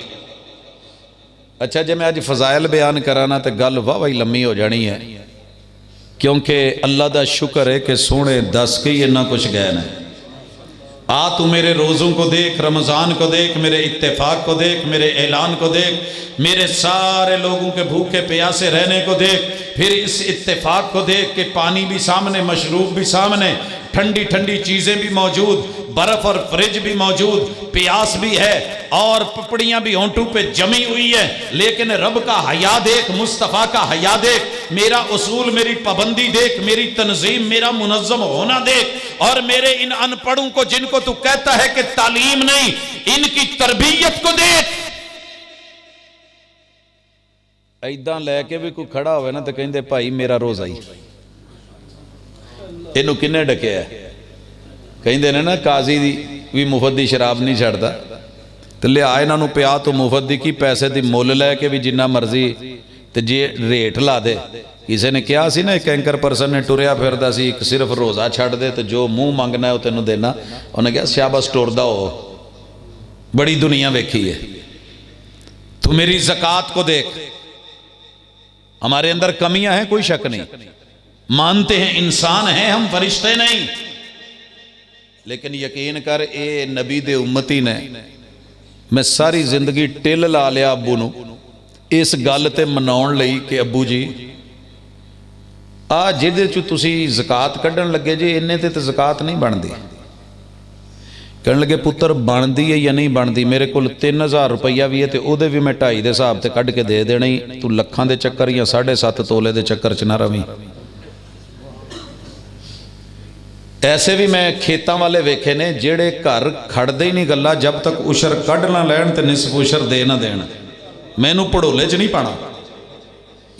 अच्छा, जब मैं आज फजाइल बयान कराना तो गल वाह लम्मी हो जानी है, क्योंकि अल्लाह का शुक्र है कि सोने दस के ही इन्ना कुछ गए ना। आ तू मेरे रोज़ों को देख, रमज़ान को देख, मेरे इत्तेफाक को देख, मेरे ऐलान को देख, मेरे सारे लोगों के भूखे प्यासे रहने को देख, फिर इस इत्तेफाक को देख कि पानी भी सामने, मशरूब भी सामने, ठंडी ठंडी चीज़ें भी मौजूद, बर्फ और फ्रिज भी मौजूद, प्यास भी है और पपड़ियां भी होंठों पे जमी हुई है, लेकिन रब का हया देख, मुस्तफ़ा का हया देख, मेरा उसूल, मेरी पाबंदी देख, मेरी तंजीम, मेरा मुनज़्ज़म होना देख, और मेरे इन अनपढ़ों को जिनको तू कहता है कि तालीम नहीं, इनकी तरबियत को देख। ऐदा लैके भी कोई खड़ा होवे ना तो कहंदे भाई मेरा रोज़ा ही, इनू किन्ने डकिया? कहंदे ने ना काजी दी भी मुफ्त दी शराब नहीं छड्डदा, ते लिया इन्हां पिया तो मुफ्त दी की पैसे दी मुल लैके भी जिन्ना मर्जी ते जे रेट ला दे। किसी ने कहा सी ना, एक एंकर पर्सन ने टुरिया फिरदा सी, एक सिर्फ रोज़ा छड्ड दे तो जो मूँह मंगना है वो तेनों देना। उन्हें कहा शाबाश टुरदा हो, बड़ी दुनिया वेखी है, तू मेरी ज़कात को देख। हमारे अंदर कमियां हैं, कोई शक नहीं, मानते हैं इंसान हैं हम, फरिश्ते नहीं, लेकिन यकीन कर ए नबी दे उम्मती ने, मैं सारी जिंदगी टिल ला लिया अबू नू इस गल ते मनाउण लई कि अबू जी आ जिहदे च तुसी ज़कात कड्ढण लगे जे इन्ने ते ज़कात नहीं बनदी। कहने लगे पुत्र बनती है या नहीं बनती, मेरे को 3000 रुपया भी है तो वह भी मैं 2.5 के हिसाब से कढ़ के दे देना ही, तू लखां के चक्कर या 7.5 तोले के चक्कर च ना रवी। ऐसे भी मैं खेतों वाले वेखे ने जेड़े घर खड़ते ही नहीं गल्ला जब तक उशर कढ़ ना लैन तो निसफ उशर दे ना देन, मैनू पड़ोले च नहीं पाना।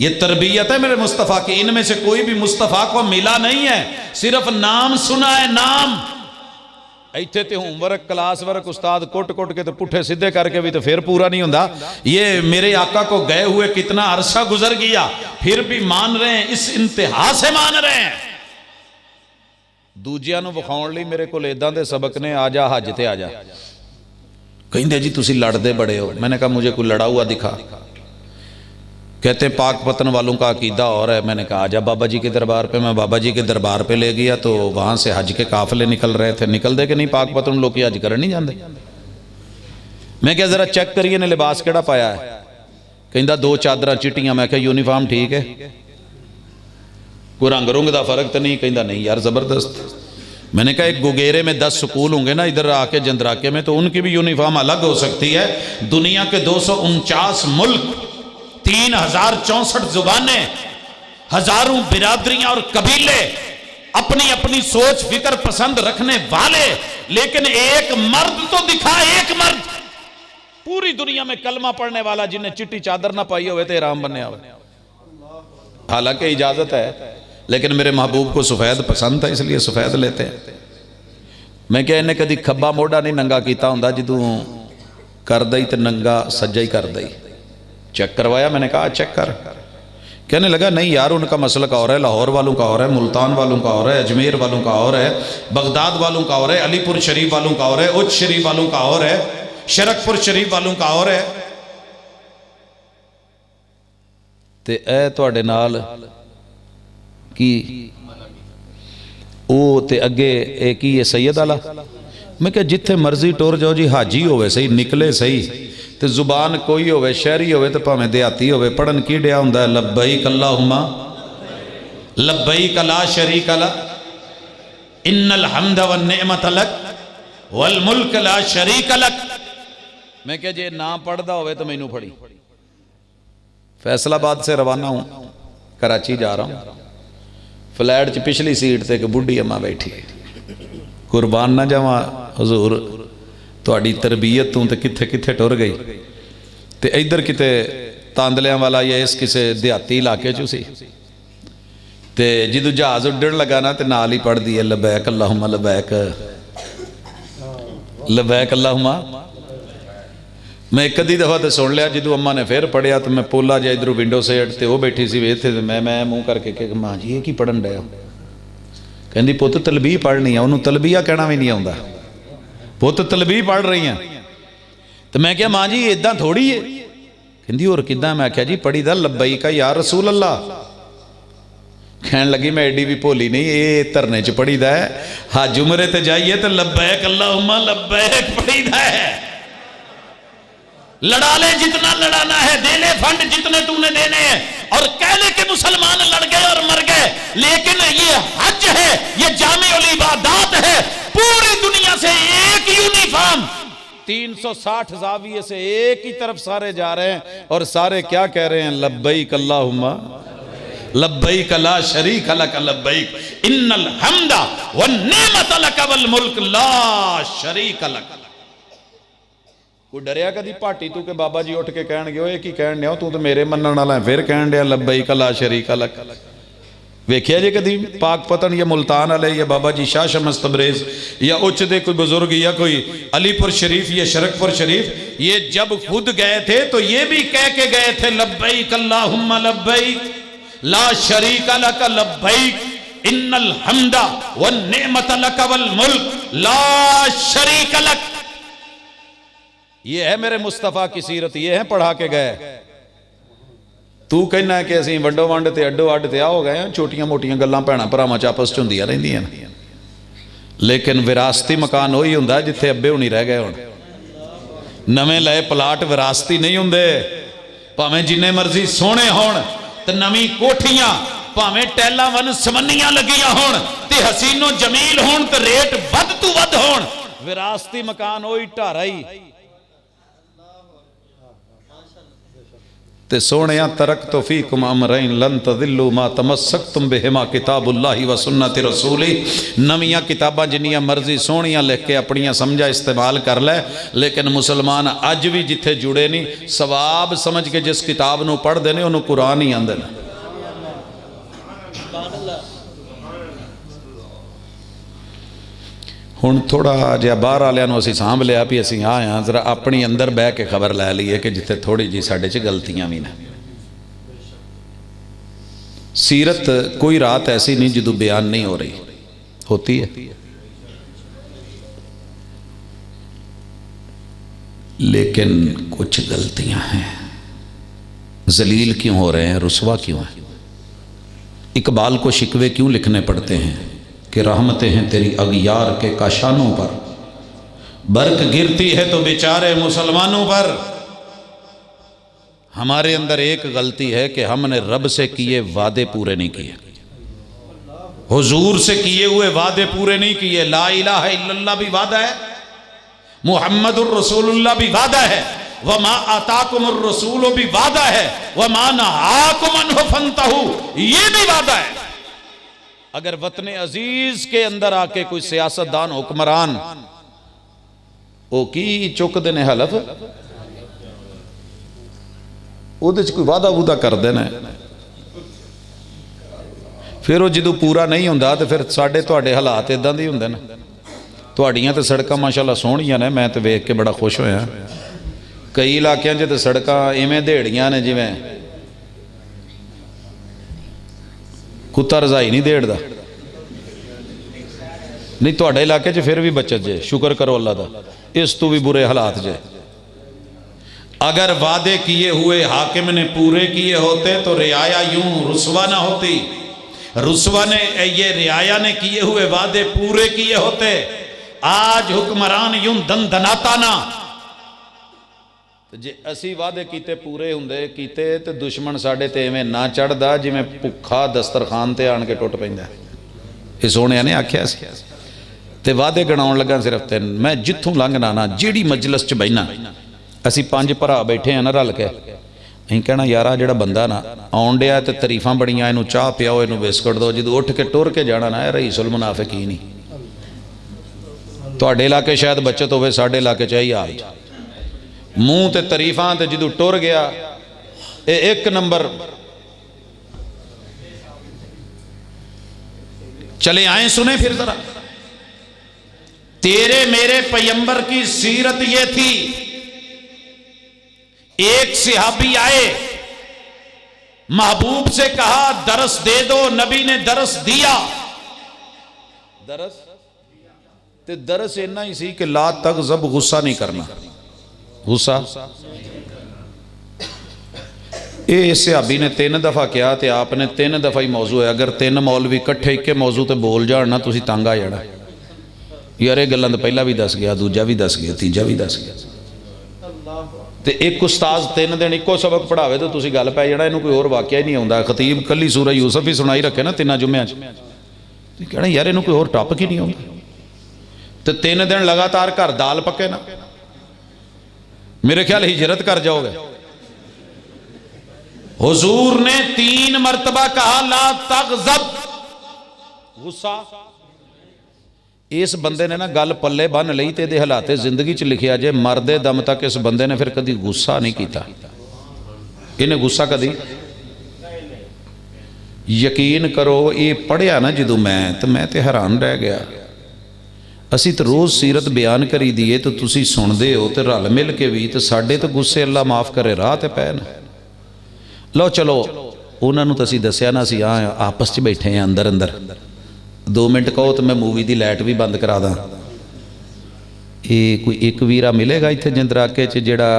ये तरबियत है मेरे मुस्तफ़ा की, इनमें से कोई भी मुस्तफ़ा को मिला नहीं है, सिर्फ नाम सुना है, नाम। इत्थे ते होमवर्क क्लास वर्क उस्ताद कुट कुट के तो पुठे सीधे करके भी तो फिर पूरा नहीं होता। ये मेरे आका को गए हुए कितना अरसा गुजर गया, फिर भी मान रहे हैं, इस इंतहा से मान रहे हैं। दूजिया नूं विखाउण लई मेरे को इदां दे सबक ने, आ जा हज ते आ जा। कहिंदे जी तुसी लड़दे बड़े हो, मैंने कहा मुझे कोई लड़ा हुआ दिखा। कहते पाक पतन वालों का अकीदा और है। मैंने कहा आजा बाबा जी के दरबार पे। मैं बाबा जी के दरबार पे ले गया तो वहाँ से हज के काफिले निकल रहे थे। निकल दे कि नहीं पाक पतन लोग हज कर नहीं जाते। मैं क्या ज़रा चेक करिए ने लिबास केड़ा पाया है। कहता 2 चादर चिट्टियाँ। मैं क्या यूनीफॉर्म ठीक है, कोई रंग रुंग का फर्क तो नहीं? कहता नहीं यार ज़बरदस्त। मैंने कहा एक गुगेरे में 10 स्कूल होंगे ना इधर आके जंदराके में, तो उनकी भी यूनीफॉर्म अलग हो सकती है। दुनिया के 249 मुल्क, 3064 जुबानें, हजारों बिरादरियां और कबीले, अपनी अपनी सोच फिक्र पसंद रखने वाले, लेकिन एक मर्द तो दिखा, एक मर्द पूरी दुनिया में कलमा पढ़ने वाला जिन्हें चिट्टी चादर ना पाई हो तो इराम बनने हो। हालांकि इजाजत है, लेकिन मेरे महबूब को सफेद पसंद था इसलिए सफेद लेते हैं। मैं क्या इन्हें कभी खब्बा मोढ़ा नहीं नंगा किया होंगे, जो कर दई तो नंगा सज्जा ही कर दई। चेक करवाया, मैंने कहा चेक कर। कहने लगा नहीं यार उनका मसलक और है, लाहौर वालों का और है, मुल्तान वालों का और है, अजमेर वालों का और है, बगदाद वालों का और है, अलीपुर शरीफ वालों का और है, उच्च शरीफ वालों का और है, शरकपुर शरीफ वालों का और है। ते ए तुहाडे नाल की ओ ते अगे ए की है सैयद आला। मैं क्या जिथे मर्जी टुर जाओ जी, हाजी होवे सही, निकले सही, तो जुबान कोई होवे, शहरी होवे तो भावें देहाती होवे, पढ़न की डिया हुंदा लब्बैक अल्लाहुम्मा लब्बैक ला शरीक लक इन्नल हम्द वन निअमत लक वल मुल्क ला शरीक लक। मैं क्या जे ना पढ़दा होवे तो मैनू फड़ी। फैसलाबाद से रवाना हूँ, कराची जा रहा हूँ। फ्लैट च पिछली सीट ते एक बुढ़ी अम्मा बैठी। कुर्बान ना जावा हजूर तुहाडी तरबियत तू तो किथे किथे टुर गई। तो इधर किते तांदलियां वाला या इस किसी देहाती इलाके चू सी। ते जो जहाज उड्डण लगा ना तो नाल ही पढ़दी है लबैक अल्लाहुम्मा लबैक लबैक अल्लाहुम्मा। मैं एक अद्धी दफ़ा तो सुन लिया, जो अम्मा ने फिर पढ़िया तो मैं पोला जा इधरों विंडो सेट ते वो बैठी सी इत्थे, मैं मुँह करके कि माँ जी ये की पढ़न डया। कहती पुत तलबी पढ़नी है, उन्होंने तलबिया कहना भी नहीं आता, पुत तलबी पढ़ रही हैं। तो मैं क्या माँ जी इदा थोड़ी है? कहती और किदा? मैं आख्या जी पढ़ी दा लब्बई का या रसूल अल्लाह। कहन लगी मैं एडी भी भोली नहीं, ये धरने च पढ़ी दा है, हज उमरे ते जाइए तो लब्बैक अल्लाहुम्मा लब्बैक पढ़ी दा है। लड़ा ले जितना लड़ाना है, दे ले फंड जितने तूने देने हैं, और कह ले कि मुसलमान लड़ गए और मर गए, लेकिन ये हज है, ये जामे उल इबादात है। पूरी दुनिया दुनिया से एक यूनिफॉर्म 360 जाविये से एक ही तरफ सारे जा रहे हैं और सारे क्या कह रहे हैं? लब्बैक अल्लाहुम्मा लब्बैक ला शरीक लक लब्बैक इन्नल हम्दा वन निअमत लक वल मुल्क ला शरीक लक। कोई डरिया कदी पाटी तू के बाबा जी उठ के कहणगे ओए की कहण दिया तू तो मेरे मनण वाला है, फिर कहण दिया लब्बैक ला शरीक लक। वेखिया जी कदी पाक पतन या मुल्तान वाले या बाबा जी शाह शमस तबरेज या उच्च दे कोई बुजुर्ग या कोई अलीपुर शरीफ या शरकपुर शरीफ, ये जब खुद गए थे तो ये भी कह के गए थे लब्बैक अल्लाहुम्मा लब्बैक ला शरीक लक लब्बैक इन्नल हम्दा वन निअमत लक वल मुल्क ला शरीक लक। ये है मेरे मुस्तफा की सीरत, ये है पढ़ा के गए। तू कहना है कि असीं वड्डो वंड ते अड्डो अड्ड ते आ हो गए, छोटियां मोटियां गल्लां भैणां भरावां च आपस च हुंदियां रहिंदियां, लेकिन विरासती मकान वही हुंदा जिथे अब्बे हुणी रह गए हुण। नवें लए प्लाट विरासती नहीं हुंदे, भावें जिन्ने मर्जी सोहणे होण ते नवीं कोठियां भावें टैलां वन समन्नियां लगियां होण ते हसीनो जमील होण ते रेट वध तों वध होण, विरासती मकान वही ढारा ही। ते सोहणिया तरक तो फीकुम अमरैन लन तदिल्लु मा तमस्सकतुम बिहिमा किताबुल्लाहि व सुन्नति रसूली। नवियां किताबां जिन्नियां मर्जी सोहणियां लिख के अपनियां समझा इस्तेमाल कर लै, लेकिन मुसलमान अज भी जिथे जुड़े नहीं सवाब समझ के जिस किताब नूं पढ़दे ने उहनूं कुरान ही आंदे ने। हुण थोड़ा जिहा बाहर वालियां नूं असीं सांभ लिया भी असीं आए हाँ, जरा अपनी अंदर बह के खबर लै लईए कि जिथे थोड़ी जी साडे च गलतियां भी ने। सीरत कोई रात ऐसी नहीं जिदों बयान नहीं हो रही, होती है, लेकिन कुछ गलतियां हैं। जलील क्यों हो रहे हैं, रुसवा क्यों है? इकबाल को शिकवे क्यों लिखने पड़ते हैं कि रहमतें हैं तेरी अगियार के काशानों पर, बर्क गिरती है तो बेचारे मुसलमानों पर। हमारे अंदर एक गलती है कि हमने रब से किए वादे पूरे नहीं किए, हुजूर से किए हुए वादे पूरे नहीं किए। ला इलाहा इल्लल्लाह भी वादा है, मुहम्मदुर रसूलुल्लाह भी वादा है, वमा आताकुमुर रसूल भी वादा है, वमा नहाकुम अन्हु फंतहू ये भी वादा है। अगर वतन अजीज के अंदर आके कोई सियासतदान हुक्मरान वो की चुकते ने हलफ, उहदे च कोई वादा वूदा करते हैं, फिर वो जो पूरा नहीं होंदा तो फिर साडे तुहाडे हालात इदां दे हुंदे ने। तुहाडियां ते सड़कां माशाअल्लाह सोहणियां ने, मैं तो वेख के बड़ा खुश होया। कई इलाकियां च तो सड़कां इवें देड़ियां ने जिवें कुत्ता रजाई नहीं देड़दा। नहीं तुहाडे इलाके च फिर भी बचत जे, शुक्र करो अल्लाह दा, इस तो भी बुरे हालात जे। अगर वादे किए हुए हाकिम ने पूरे किए होते तो रियाया यूं रुसवा ना होती। रुसवा ने ये रियाया ने किए हुए वादे पूरे किए होते, आज हुक्मरान यूं दंदनाता ना। जे असी वादे कीते पूरे हुंदे कीते तो दुश्मन साडे ते इवें ना चढ़दा जिवें भुखा दस्तरखान ते आण के टुट पैंदा। ये सोहणिया ने आख्या सी ते वादे गणाउण लगा सिर्फ 3। मैं जिथों लंघना ना जिहड़ी मजलिस च बहिना, असी 5 भरा बैठे हैं ना रल के, असीं कहना यार आ जिहड़ा बंदा ना आउण डिया ते तरीफां बड़ियां, इहनूं चाह पियाओ, इहनूं बिस्कुट दो। जो उठ के टुर के जाना ना रईसुल मुनाफिकीन ही। तुहाडे इलाके शायद बचत होवे, साडे इलाके च यही हाल। मूँह ते तरीफां ते जो टुर गया ये 1 नंबर। चले आए सुने फिर जरा, तेरे मेरे पैगंबर की सीरत ये थी। एक सहाबी आए, महबूब से कहा दरस दे दो, नबी ने दरस दिया। दरस ते दरस इन्ना ही सी कि ला तक जब गुस्सा नहीं करना। गुस्सा ये सहाबी ने 3 दफा किया तो आपने 3 दफा ही मौजू है। अगर 3 मौलवी इकट्ठे एक मौजू तो बोल जाण ना, तुसीं तंग आ जाना। यार ये गल्लां तो पहला भी दस गया, दूजा भी दस गया, तीजा भी दस गया। तो एक उस्ताद 3 दिन इको सबक पढ़ावे तो तुसीं गल पै जाना, इनू कोई होर वाकिया ही नहीं आउंदा। खतीब कली सूरह यूसुफ ही सुनाई रखे ना 3 जुम्मियां च, कहना यार इनू कोई होर टॉपिक ही नहीं आउंदा। तो 3 दिन लगातार घर दाल पके ना, मेरे ख्याल हिजरत कर जाओगे। हुजूर ने 3 मरतबा कहा ला तगज़ब, गुस्सा। इस बंदे ने ना गल पल्ले बन लई ते हालाते जिंदगी च लिखिया जे मरदे दम तक इस बंदे ने फिर कभी गुस्सा नहीं किया। इन्हें गुस्सा कदी, यकीन करो ये पढ़िया ना जो मैं तो हैरान रह गया। असी तो रोज़ सीरत बयान करी दी है तो तुसी सुनते हो तो रल मिल के भी, तो साढ़े तो गुस्से अल्लाह माफ़ करे राह ते पैन। लो चलो उन्होंने तो असी दसिया ना, असी आपस च बैठे हैं अंदर अंदर, 2 मिनट कहो तो मैं मूवी की लाइट भी बंद करा दा। ये कोई एक वीरा मिलेगा इत्थे जिंदराके च जिहड़ा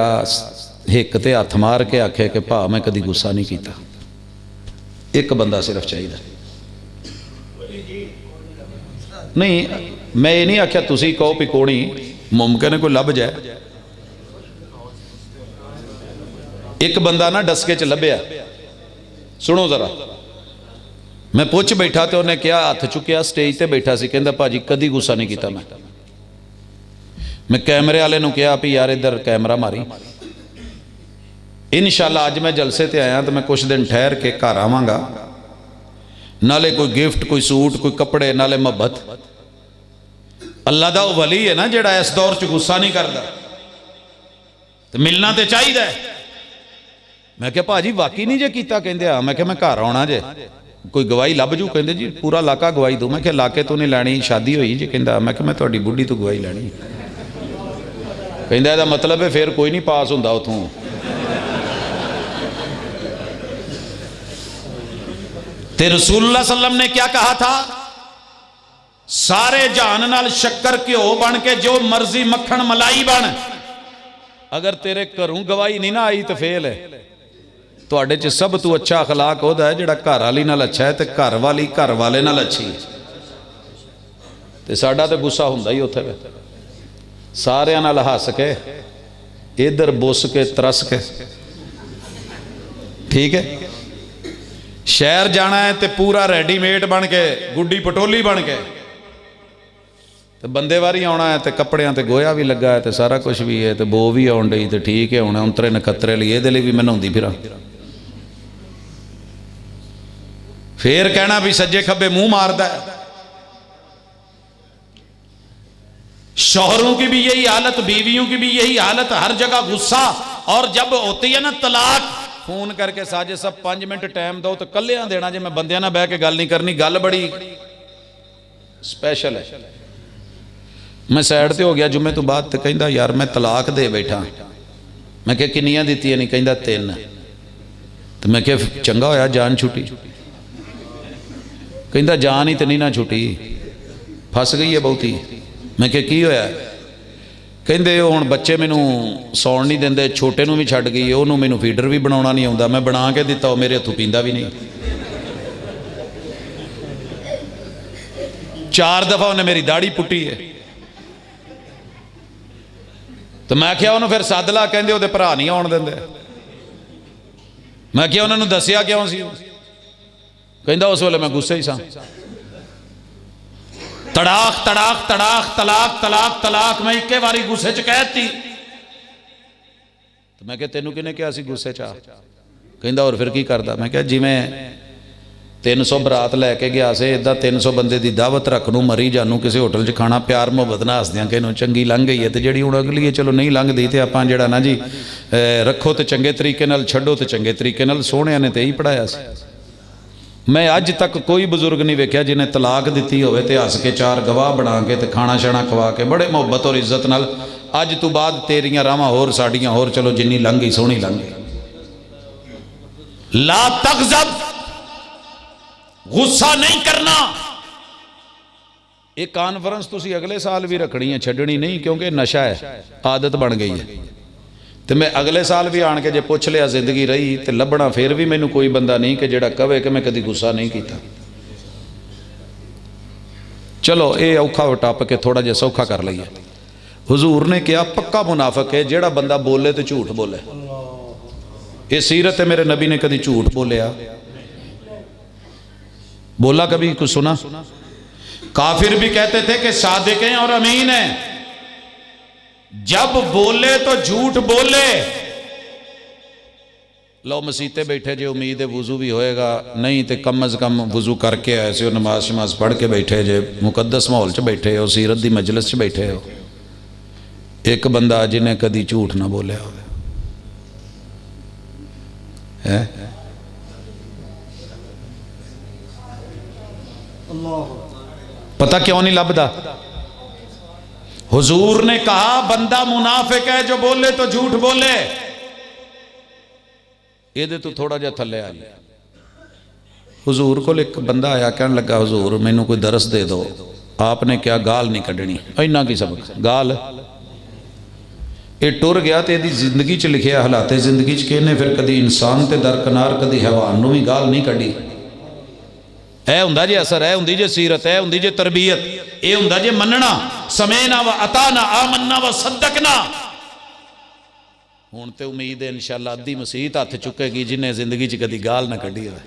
हिक ते हथ मार के आखे कि भा मैं कभी गुस्सा नहीं किया। एक बंदा सिर्फ चाहिए। नहीं मैं ये नहीं आख्या तुसी कहो भी कोणी, मुमकिन है कोई लभ जाए। एक बंदा ना डसके च लभ्या, सुनो जरा। मैं पुछ बैठा तो उन्हें क्या हथ चुकिया, स्टेज ते बैठा सी, कहंदा भाजी कदी गुस्सा नहीं किया मैं कैमरे वाले नूं कहा भी यार इधर कैमरा मारी। इंशाअल्लाह अज मैं जलसे ते आया तो मैं कुछ दिन ठहर के घर आवांगा, नाले कोई गिफ्ट, कोई सूट, कोई कपड़े, नाले मुहब्बत। अल्लाह दा वली है ना जिहड़ा इस दौर च गुस्सा नहीं करता, तो मिलना तो चाहिए। मैं क्या भाजी वाकई नहीं जे कीता, कहंदे हाँ। मैं क्या मैं घर आउणा जे, कोई गवाही लभ जू, कहंदे जी पूरा इलाका गवाही दो। मैं क्या इलाके तो नहीं लैनी, शादी हुई जी। कहंदा मैं क्या मैं तुहाडी बुढ़ी तो गवाही लैनी। कहंदा इहदा मतलब है फिर कोई नहीं पास हुंदा उथों। ते रसूलुल्लाह सल्लम ने क्या कहा था, सारे जहान नाल शक्कर घ्यो बन के जो मर्जी मक्खन मलाई बन, अगर तेरे घरों गवाही नहीं ना आई तो फेल है। तुहाडे च सब तो अच्छा अखलाक होता है जिहड़ा घर वाली नाल अच्छा है ते घर वाली घर वाले नाल अच्छी है। ते साडा तो गुस्सा हुंदा ही उत्थे, सारियां नाल हस के, इधर बुस के तरस के। ठीक है, शहर जाना है तो पूरा रेडीमेड बन के, गुड्डी पटोली बन के, तो बंदे वारी आना है तो कपड़िया तो गोया भी लगा है, तो सारा कुछ भी है, तो बो भी आउण डई, तो ठीक है होना उतरे नखत्रे लिए ये भी मैं नहाउंदी फिरां। फिर कहना भी सज्जे खब्बे मुंह मारदा है। शौहरों की भी यही हालत, बीवियों की भी यही हालत, हर जगह गुस्सा। और जब होती है ना तलाक, फोन करके साजे सब 5 मिनट टाइम दो, तो कलिया देना जे मैं बंदियां ना बह के गल नहीं करनी, गल बड़ी स्पैशल है। मैं सैड ते हो गया जुम्मे तो बाद, तो कहंदा यार मैं तलाक दे बैठा। मैं क्या किन्नियां दित्तियां? नहीं, कहंदा 3। तो मैं क्या चंगा होया जान छुट्टी? कहंदा जान ही तो नहीं ना छुट्टी, फस गई है बहुती। मैं क्या की होया? कहंदे हुण बच्चे मैनू सौण नहीं देंदे, छोटे नूं भी छड्ड गई, उहनूं मैनू फीडर भी बनाउणा नहीं आउंदा, मैं बना के दिता वो मेरे हथों पींदा भी नहीं। 4 दफा उन्हें मेरी दाढ़ी पुट्टी है। तो मैं क्या उन्होंने फिर सद ला, कहंदे उहदे भरा नहीं आउण दिंदे। मैं क्या उन्होंने दसिया क्यों सी? कहंदा उस वेले मैं गुस्से ही सा। तड़ाक तड़ाक तड़ाक तलाक तलाक तलाक, मैं इक्के बारी गुस्से च कहती। तो मैं क्या तेनू किने क्या सी गुस्से च? कहंदा और फिर की करदा? मैं क्या जिवें 300 बरात लैके गया से, इदा 300 बंदे की दावत रख नूं मरी जानू किसी होटल च खाना, प्यार मुहब्बत ना हसदियां कि चंगी लंघ गई है, तो जी हुण अगली चलो नहीं लंघदी तो आपां जिहड़ा ना जी रखो तो चंगे तरीके नाल, छड्डो तो चंगे तरीके नाल। सोहणिया ने तो यही पढ़ाया सी। मैं अज तक कोई बजुर्ग नहीं वेख्या जिन्हें तलाक दी होवे ते हस के 4 गवाह बना के ते खाना शाना खवा के बड़े मुहब्बत और इज्जत नाल, अज तो बाद तेरियां रावां होर साडियां होर, चलो जिन्नी लंघ गई सोहनी लंघ गई। ला तगज़ब, गुस्सा नहीं करना। एक कॉन्फ्रेंस तुसी अगले साल भी रखनी है, छड्डनी नहीं, क्योंकि नशा है, आदत बन गई है। तो मैं अगले साल भी आन के जे पुछ लिया जिंदगी रही तो लभना फिर भी मैनू कोई बंदा नहीं कि जिहड़ा कहे कि मैं कभी गुस्सा नहीं किया। चलो ये औखा टप के थोड़ा जिहा सौखा कर लईए। हुजूर ने कहा पक्का मुनाफिक है जिहड़ा बंदा बोले तो झूठ बोले। ये सीरत है, मेरे नबी ने कभी झूठ बोलिया? बोला कभी कुछ सुना? काफिर भी कहते थे कि सादिक हैं और अमीन हैं, जब बोले तो झूठ बोले। लो मसीते बैठे जे, उम्मीद है वुजू भी होएगा, नहीं तो कम अज कम वुजू करके आए से, नमाज शमाज पढ़ के बैठे जे, मुकद्दस माहौल च बैठे हो, सीरत दी मजलिस च बैठे हो। एक बंदा जिन्हें कदी झूठ ना बोलिया हो है? पता क्यों नहीं लभदा? हुजूर ने कहा बंदा मुनाफिक है जो बोले तो झूठ बोले। ये तो थोड़ा जा थले आ गया। हुजूर को एक बंदा आया, कहने लगा हुजूर मैनू कोई दरस दे दो। आपने क्या गाल नहीं कढ़नी, इन्ना की सबक गाल। ये टुर गया तो यदि जिंदगी च लिखिया हालाते जिंदगी च कहने फिर कभी इंसान ते दरकनार कभी हैवान नूं भी गाल नहीं कढ़ी। ऐ हुंदा जे असर, ऐ हुंदी जे सीरत, ऐ हुंदी जे तरबियत, ये हुंदा जे मनना। समेना व अताना आमन्ना व सद्दकना। हुण ते उम्मीद है इंशाअल्लाह अद्धी मसीत हथ चुकेगी जिन्हें जिंदगी च कभी गाल ना कढ़ी हो।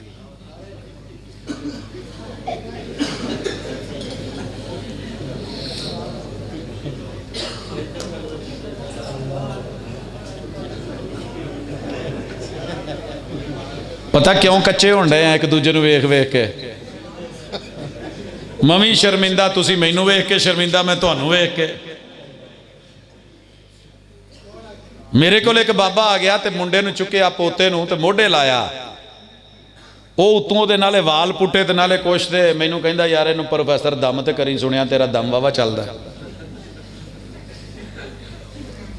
पता क्यों कच्चे होण डे एक दूजे नूं वेख वेख के? मवी शर्मिंदा, तुसी मैनू वेख के शर्मिंदा, मैं तुहानू वेख के। मेरे को एक बाबा आ गया तो मुंडे नूं चुक्या, पोते नूं, ते मोढे लाया। वो उतों दे नाले वाल पुट्टे ते नाले कुछ, ते मैनू कहंदा यार इहनूं प्रोफैसर दम ते करी, सुनिया तेरा दम वावा चलदा।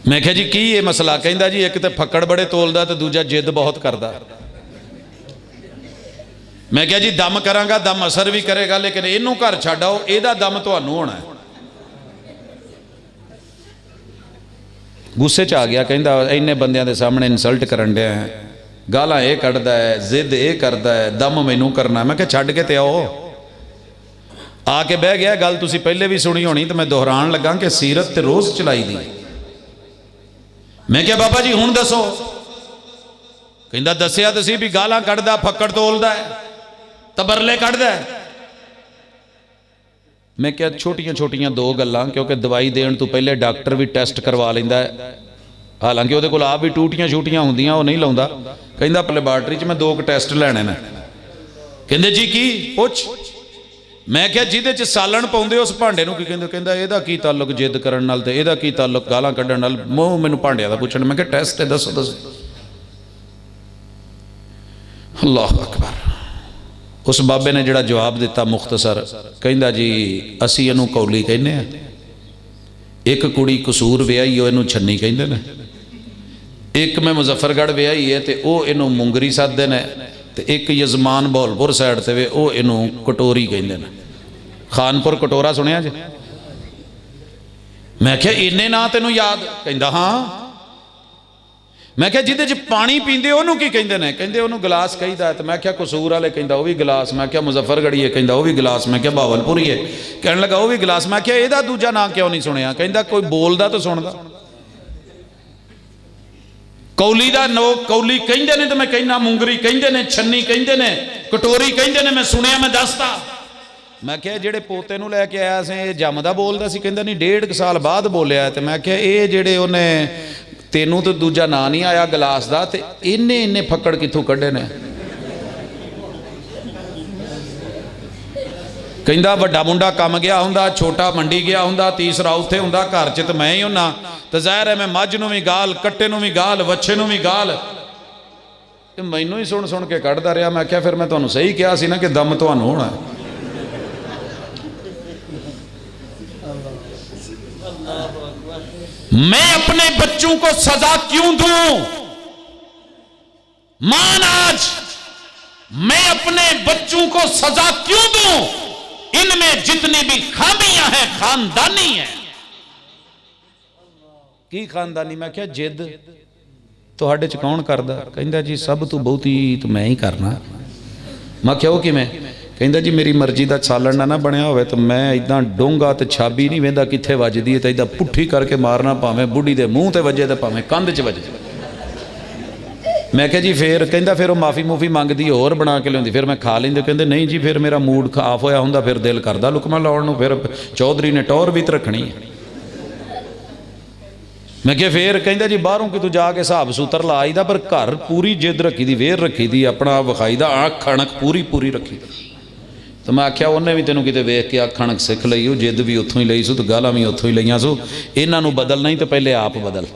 मैं कहा जी की ये मसला? कहंदा जी एक तो फक्कड़ बड़े तोलदा ते दूजा जिद बहुत करदा। मैं क्या जी दम करांगा, दम असर भी करेगा, लेकिन इनू घर छड्ड आओ, एदा दम तुहानू होना है। गुस्से च आ गया, कहंदा इन्ने बंदियां दे सामने इंसल्ट करन दिया है, गालां ये कढ़दा है, जिद ये करदा है, दम मैनू करना। मैं क्या छड्ड के ते आओ। आके बह गया। गल तुसी पहले भी सुनी होनी, तो मैं दोहरान लगा कि सीरत ते रोज़ चलाई दी। मैं क्या बाबा जी हुण दसो? कहंदा दसिया तो सी भी गालां कढ़दा, फक्कड़ तोलदा है, तबरले कढ़दा है। मैं क्या छोटियां छोटियां दो गल्लां, क्योंकि दवाई देने तो पहले डॉक्टर भी टेस्ट करवा लैंदा है, हालांकि वो कोल आप भी टूटियां छूटियां होंदियां, वो नहीं लाउंदा। कहंदा लैबार्टरी च मैं 2 टेस्ट लैणे ने। कहंदे जी की? पुछ। मैं क्या जिहदे च सालण पाउंदे उस भांडे नूं की कहंदे? कहंदा इहदा की ताल्लुक जिद करन नाल ते इहदा की ताल्लुक गालां कढ़ण नाल? मोह मैनूं भांडिਆਂ दा पुछण। मैं क्या टेस्ट है दसो दसो। अल्लाह अकबर। उस बाबे ने जिहड़ा जवाब दिता मुख्तसर, कहंदा जी असीं इहनूं कौली कहने आ। एक कुड़ी कसूर विआही हो, इहनूं छन्नी कहंदे ने। एक मैं मुजफ्फरगढ़ विआही है तो वह इहनूं मुंगरी सददे ने, ते एक यजमान बहौलपुर साइड ते वे वो इहनूं कटोरी कहंदे ने। खानपुर कटोरा सुनिया जी? मैं क्या इन्ने ना तेनों याद? कहंदा हाँ। मैं क्या जिहदे च पानी पींदे ओनू की कहंदे ने? कहंदे ओनू गिलास कहीदा। तो मैं क्या कसूर वाले? कहंदा वो भी गिलास। मैं क्या मुजफ्फरगढ़ी है? कहंदा वो भी गिलास। मैं क्या भावलपुरी है? कहने लगा वो भी गिलास। मैं क्या इहदा दूजा नाम क्यों नहीं सुनिया? कहंदा कोई बोलदा तो सुनदा। कौली दा नो कौली कहंदे ने, तो मैं कहना मुंगरी कहंदे ने, छन्नी कहंदे ने, कटोरी कहंदे ने। मैं सुनिया, मैं दसदा। मैं क्या जेड़े पोते नूं लैके आया सी ये जमदा बोलदा सी? कहंदा नहीं 1.5 साल बाद बोलिया। तो मैं क्या ये जेड़े ओने तेनू तो दूजा ना नहीं आया गिलास का, तो इन्ने इन्ने फक्कड़ कित्थों कढ़े ने? कहंदा वड्डा मुंडा कम गया हुंदा, छोटा मंडी गया हुंदा, तीसरा उत्थे हुंदा, घर च तो मैं ही हुन्ना। तो ज़ाहिर है मैं मझ नूं भी गाल, कट्टे नूं भी गाल, वच्छे नूं भी गाल, मैनू ही सुन सुन के कढ़दा रहा। मैं क्या फिर मैं तुहानूं सही कहा सी ना कि दम तुहानूं होना है। मैं अपने बच्चों को सजा क्यों दूं? मान आज मैं अपने बच्चों को सजा क्यों दूं? इनमें जितनी भी खामियां हैं खानदानी है। की खानदानी? मैं क्या जिद तुहाडे च कौन करदा? कहंदा जी सब तो बहुती तो मैं ही करना। मैं क्या वो किवें? कहंदा जी मेरी मर्जी का सालन ना बनया होवे तो मैं इदां डोंगा तो छाबी नहीं वेंदा कित्थे वजदी है, तो इदां पुट्ठी करके मारना, भावें बुढ़ी दे मूँह ते वजे तो भावें कंध च वजे। मैं क्या जी फिर कहता फिर वो माफ़ी मूफी मंगती होर बना के लिया, फिर मैं खा लेंदे, कहते नहीं जी फिर मेरा मूड खराब होया होंदा, फिर दिल करदा लुकमा लाउण नूं, फिर चौधरी ने टौर भी तो रखनी है। मैं क्या फिर कहता जी बाहरों कि तू जाके हिसाब सूत्र ला आईदा, पर घर पूरी जिद रखी दी, वेर रखी दी, अपना विखाई दा, अख खणक पूरी पूरी रखी दी। तो मैं आख्या उन्हें भी तेनों किते वेख के अख खणक सीख लई, जिद भी उत्थों ही लई सू, तो गालां भी उत्थों ही लईयां सू। इन्हां नूं बदलना ही तो पहले आप बदल।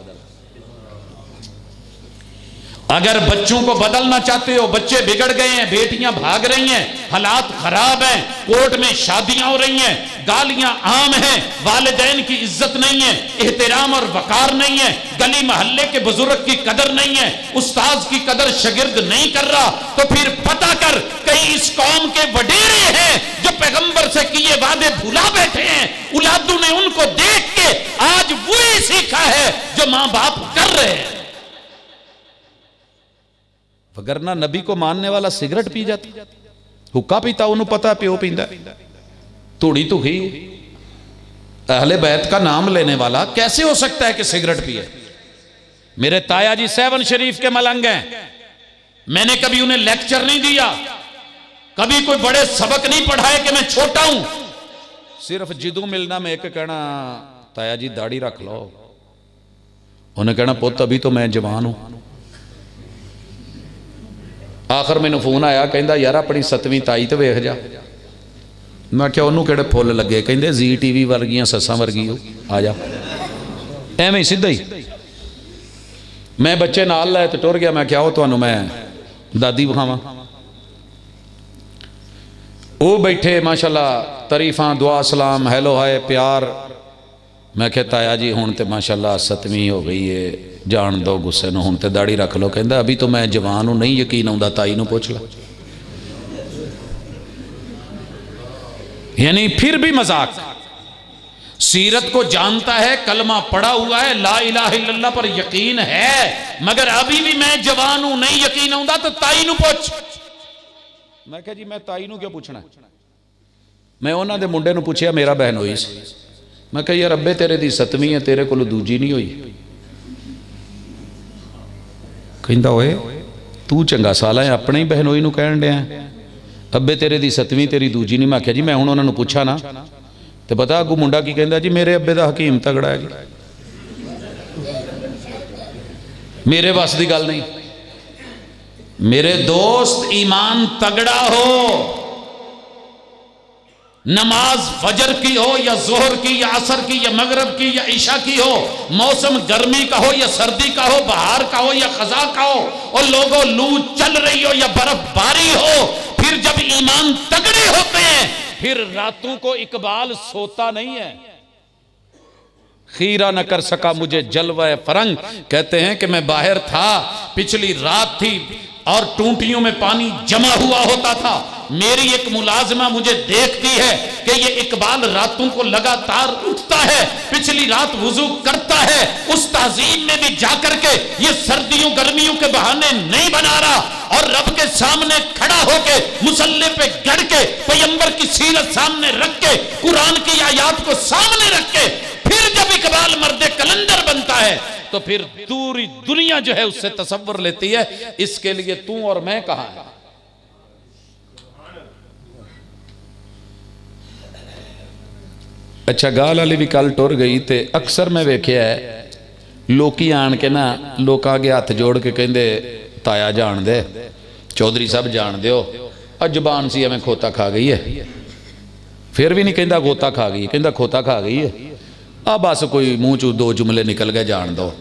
अगर बच्चों को बदलना चाहते हो, बच्चे बिगड़ गए हैं, बेटियां भाग रही हैं, हालात खराब हैं, कोर्ट में शादियां हो रही हैं, गालियां आम हैं, वालिदैन की इज्जत नहीं है, एहतराम और वकार नहीं है, गली मोहल्ले के बुजुर्ग की कदर नहीं है, उस्ताद की कदर शागिर्द नहीं कर रहा, तो फिर पता कर कहीं इस कौम के वडेरे हैं जो पैगंबर से किए वादे भुला बैठे हैं। औलादों ने उनको देख के आज वही सीखा है जो मां बाप कर रहे हैं, वगरना नबी को मानने वाला सिगरेट पी जाता, हुक्का पीता, उन्होंने पता प्यो पींदा, धूड़ी धुखी अहले बैत का नाम लेने वाला कैसे हो सकता है कि सिगरेट पिए। मेरे ताया जी 7 शरीफ के मलंग हैं, मैंने कभी उन्हें लेक्चर नहीं दिया, कभी कोई बड़े सबक नहीं पढ़ाए कि मैं छोटा हूं, सिर्फ जिदू मिलना में एक कहना ताया जी दाढ़ी रख लो, उन्हें कहना पुत अभी तो मैं जवान हूं। आखिर मैनू फोन आया, कहता यार अपनी 7वीं ताई तो वेख जा। मैं क्या उन्होंने किहड़े फुल लगे, कहते जी TV वर्गियां सस्सां वर्गी हो, आ जा, एवें ही सीधा ही। मैं बच्चे नाल लै तो टुर गया, मैं क्या हो तुहानू मैं दादी विखावां। वो बैठे माशाल्लाह तारीफां, दुआ सलाम, हैलो हाय प्यार। मैं क्या ताया जी हुण तो माशाल्लाह 7वीं हो गई है, जान दो गुस्से नूं, हुण ते दाढ़ी रख लो। कहंदा अभी तो मैं जवान हूं, नहीं यकीन आउंदा ताई नूं पुछ ला। यानी फिर भी मजाक, सीरत को जानता है, कलमा पढ़ा हुआ है, ला इलाहा इल्लल्लाह पर यकीन है, मगर अभी भी मैं जवान हूं, नहीं यकीन आउंदा तो ताई नूं पुछ। मैं कहा जी मैं ताई नूं क्यों पूछना। मैं उन्हां दे मुंडे नूं पुछया, मेरा बहन होई सी। मैं कहा यार अब्बे तेरे दी 7वीं है, तेरे कोलों दूजी नहीं हुई। कहंदा ओए तू चंगा साला है, अपने ही बहनोई नूं कहण दिया, अब्बे तेरे दी 7वीं तेरी दूजी नहीं। मैं आख्या जी मैं हुण उन्हां नूं पुछा ना तो पता अगू मुंडा की कहंदा जी मेरे अब्बे दा हकीम तगड़ा है, मेरे वस दी गल नहीं। मेरे दोस्त ईमान तगड़ा हो, नमाज फजर की हो या जोहर की या असर की या मगरब की या ईशा की हो, मौसम गर्मी का हो या सर्दी का हो, बहार का हो या खजा का हो, और लोगों लू चल रही हो या बर्फबारी हो, फिर जब ईमान तगड़े होते हैं फिर रातों को इकबाल सोता नहीं है। खीरा न कर सका मुझे जलवा फरंग, कहते हैं कि मैं बाहर था, पिछली रात थी और टूंटियों में पानी जमा हुआ होता था, मेरी एक मुलाजिमा मुझे देखती है कि ये इकबाल रातों को लगातार उठता है, पिछली रात वुजू करता है, उस तहजीब में भी जाकर के ये सर्दियों गर्मियों के बहाने नहीं बना रहा, और रब के सामने खड़ा होके मुसल्ले पे गड़ के पैगंबर की सीरत सामने रख के कुरान की आयात को सामने रख के फिर जब इकबाल मर्दे कलंदर बनता है तो फिर पूरी दुनिया जो है उससे तसव्वुर लेती है, इसके लिए तू और मैं कहां है। अच्छा गाल वाली भी कल टुर गई, तो अक्सर मैं वेख्या है लोकी आन के ना लोकां अगे हथ जोड़ के कहंदे ताया जान दे, चौधरी साहब जान दो, और जबान सी एवें खोता खा गई है, फिर भी नहीं कहंदा गोता खा गई, कहंदा खोता खा गई है। आ बस कोई मुंह चू 2 जुमले निकल गए, जान दो।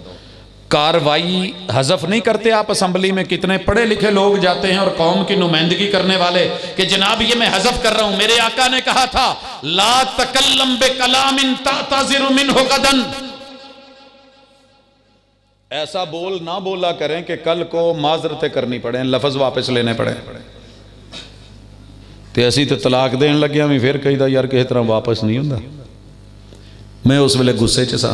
कार्रवाई हजफ नहीं करते आप असम्बली में, कितने पढ़े लिखे लोग जाते हैं और कौम की नुमाइंदगी करने वाले कि जनाब ये मैं हजफ कर रहा हूं। मेरे आका ने कहा था ला तकल्लम बे कलामिन ताज़िरु मिन्हु गदन, ऐसा बोल ना बोला करें कि कल को माजरतें करनी पड़े, लफज वापस लेने पड़े। तो असी तो तलाक देन लग्या भी फिर कहीदा यार किसी तरह वापस नहीं होंदा। मैं उस वेले गुस्से च सा,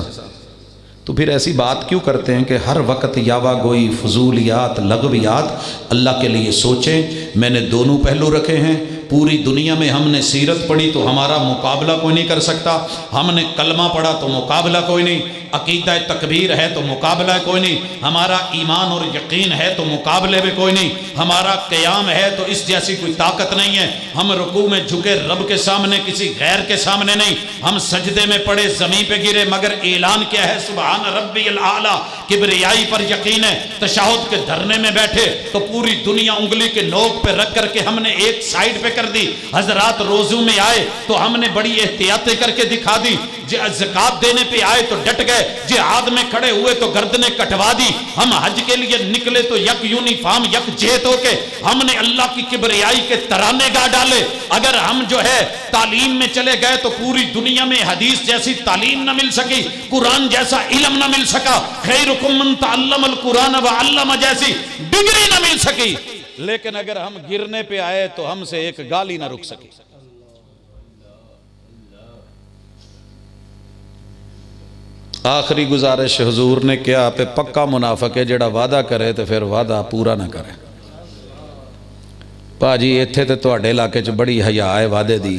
तो फिर ऐसी बात क्यों करते हैं कि हर वक्त यावा गोई फजूलियात लगवियात। अल्लाह के लिए सोचें, मैंने दोनों पहलू रखे हैं,
पूरी दुनिया में हमने सीरत पढ़ी तो हमारा मुकाबला कोई नहीं कर सकता, हमने कलमा पढ़ा तो मुकाबला कोई नहीं, अकीदा तकबीर है तो मुकाबला कोई नहीं, हमारा ईमान और यकीन है तो मुकाबले में कोई नहीं, हमारा क़याम है तो इस जैसी कोई ताकत नहीं है, हम रुकू में झुके रब के सामने किसी गैर के सामने नहीं, हम सजदे में पड़े ज़मीन पे गिरे मगर ऐलान क्या है सुभान रब्बियल आला, किबरियाई पर यकीन है। तशहुद के धरने में बैठे तो पूरी दुनिया उंगली के नोक पे रख करके हमने एक साइड पे कर दी, हजरात रोज़ू में आए तो हमने बड़ी एहतियातें करके दिखा दी, ज़कात देने पे आए तो डट गए, जिहाद में खड़े हुए तो गर्दनें कटवा दी, हम हज के लिए निकले तो यक यूनिफॉर्म यक जेत होके हमने अल्लाह की किबरियाई के तराने गा डाले। अगर हम जो है तालीम में चले गए तो पूरी दुनिया में हदीस जैसी तालीम न मिल सकी, कुरान जैसा इल्म न मिल सका, खैरुकुम मन तअल्लमल कुरान व अल्लम जैसी डिग्री न मिल सकी। लेकिन अगर हम गिरने पे आए तो हमसे एक गाली ना रुक सकी। आखिरी गुजारिश हुजूर ने क्या पे पक्का मुनाफक है जेड़ा वादा करे तो फिर वादा पूरा ना करे। भाजी इत्थे ते तुहाडे इलाके च बड़ी हया है वादे दी,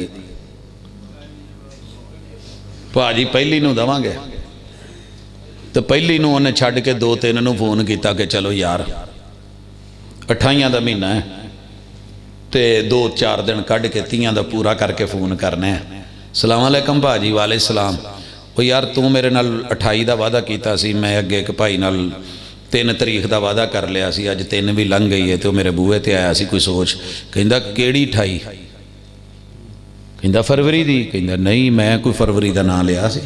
भाजी पहली नूं दवांगे तो पहली नूं उन्हें छड्ड के 2-3 नूं फोन किया कि चलो यार 28 का महीना है तो 2-4 दिन कढ़ के 30 का पूरा करके फोन करना है। सलाम अलैकुम भाजी। वाले सलाम। वो यार तू मेरे नाल 28 का वादा किया सी, मैं अगे एक भाई नाल 3 तारीख का वादा कर लिया सी, अज 3 भी लंघ गई है तो मेरे बूहे ते आया सी कोई सोच, कहंदा केड़ी 28? कहंदा फरवरी दी। कहंदा नहीं मैं कोई फरवरी का नाम लिया सी।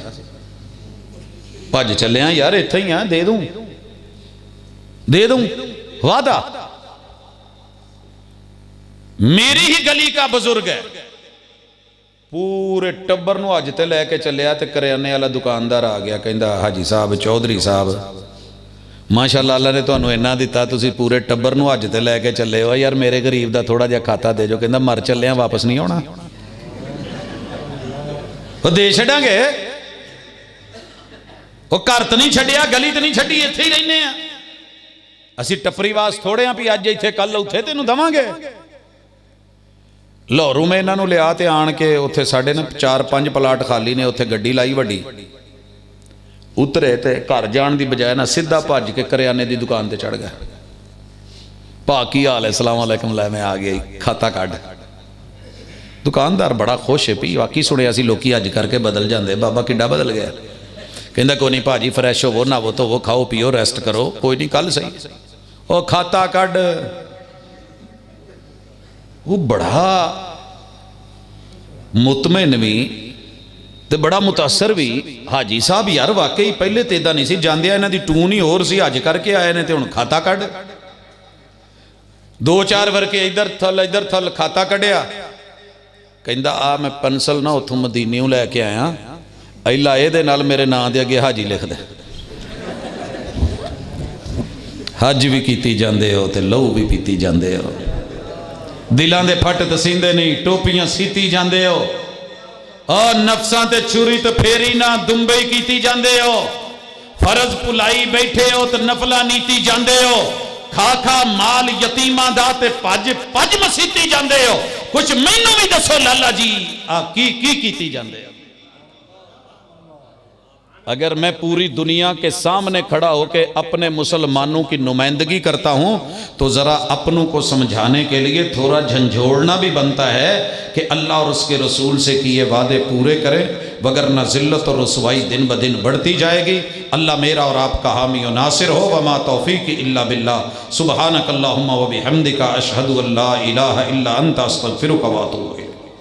भज चलिया यार इत्थे ही आ, दे दूं वादा। मेरी ही गली का बुजुर्ग है, पूरे टब्बर नूं अज ते लैके चलिया तो करियाने वाला दुकानदार आ गया, कहंदा हाजी साहब चौधरी साहब माशाअल्लाह अल्लाह ने तुहानूं इन्ना दिता, तुसीं पूरे टब्बर नूं अज ते लैके चले हो, यार मेरे गरीब दा थोड़ा जिहा खाता दे जो। कहंदा मर चलिया वापस नहीं आउणा। वो दे छड्डांगे, वो घर तो नहीं छड्डिया, गली तो नहीं छड्डी, इत्थे ही रहिंदे आ असीं। टपरीवास थोड़े आ भी अज इत्थे कल उत्थे तैनूं दवांगे। लाहौरों में इन्हों लिया तो आन के उत्थे साढ़े ना 4-5 प्लाट खाली ने, उत्थे गड्डी लाई वड्डी, उतरे तो घर जाने की बजाय ना सीधा भज के करियाने की दुकान पर चढ़ गया। भा की हाल है? सलाम अलैकुम। लै मैं आ गया, खाता कढ़। दुकानदार बड़ा खुश है, भी वाकई सुनिया सी लोग अज करके बदल जाते, बाबा किड्डा बदल गया। कहंदा कोई नहीं भाजी फ्रैश होवो, नहावो धोवो, खाओ पियो, रेस्ट करो, कोई नहीं कल सही। वो खाता कढ़, वो बड़ा मुतमिन भी ते बड़ा मुतासर भी। हाजी साहब यार वाकई पहले तो इदा नहीं सी, जांदिया इन्हां दी टून ही होर सी, हज करके आए ने ते हुण खाता कढ़। 2-4 वर्के इधर थल खाता कढ़िया। कहंदा आ मैं पेंसिल ना उथों मदीनेों लैके आया, इला ये नाल मेरे नां दे अगे हाजी लिख दे। हज भी कीती जांदे हो ते लहू भी पीती जांदे हो, दिलों के फट तसींदे नहीं, टोपियां सीती जाते हो, और नफसां ते छुरी तो फेरी ना दुंबे कीती जाते हो, फर्ज भुलाई बैठे हो तो नफला नीती जाते हो, खा खा माल यतीमा दा ते पज मसीती जाते हो। कुछ मैनू भी दसो लाला जी आ की कीती जाते हो? अगर मैं पूरी दुनिया के सामने खड़ा होकर अपने मुसलमानों की नुमाइंदगी करता हूं तो ज़रा अपनों को समझाने के लिए थोड़ा झंझोड़ना भी बनता है कि अल्लाह और उसके रसूल से किए वादे पूरे करें, वगरना ज़िल्लत और रुसवाई दिन ब दिन बढ़ती जाएगी। अल्लाह मेरा और आपका हामी और नासिर हो। वमा तौफीक इल्ला बिल्लाह। सुब्हानक अल्लाहुम्मा व बिहम्दिका अशहदु अल्ला इलाहा इल्ला अंता अस्तगफिरुका व अतूबु इलैक।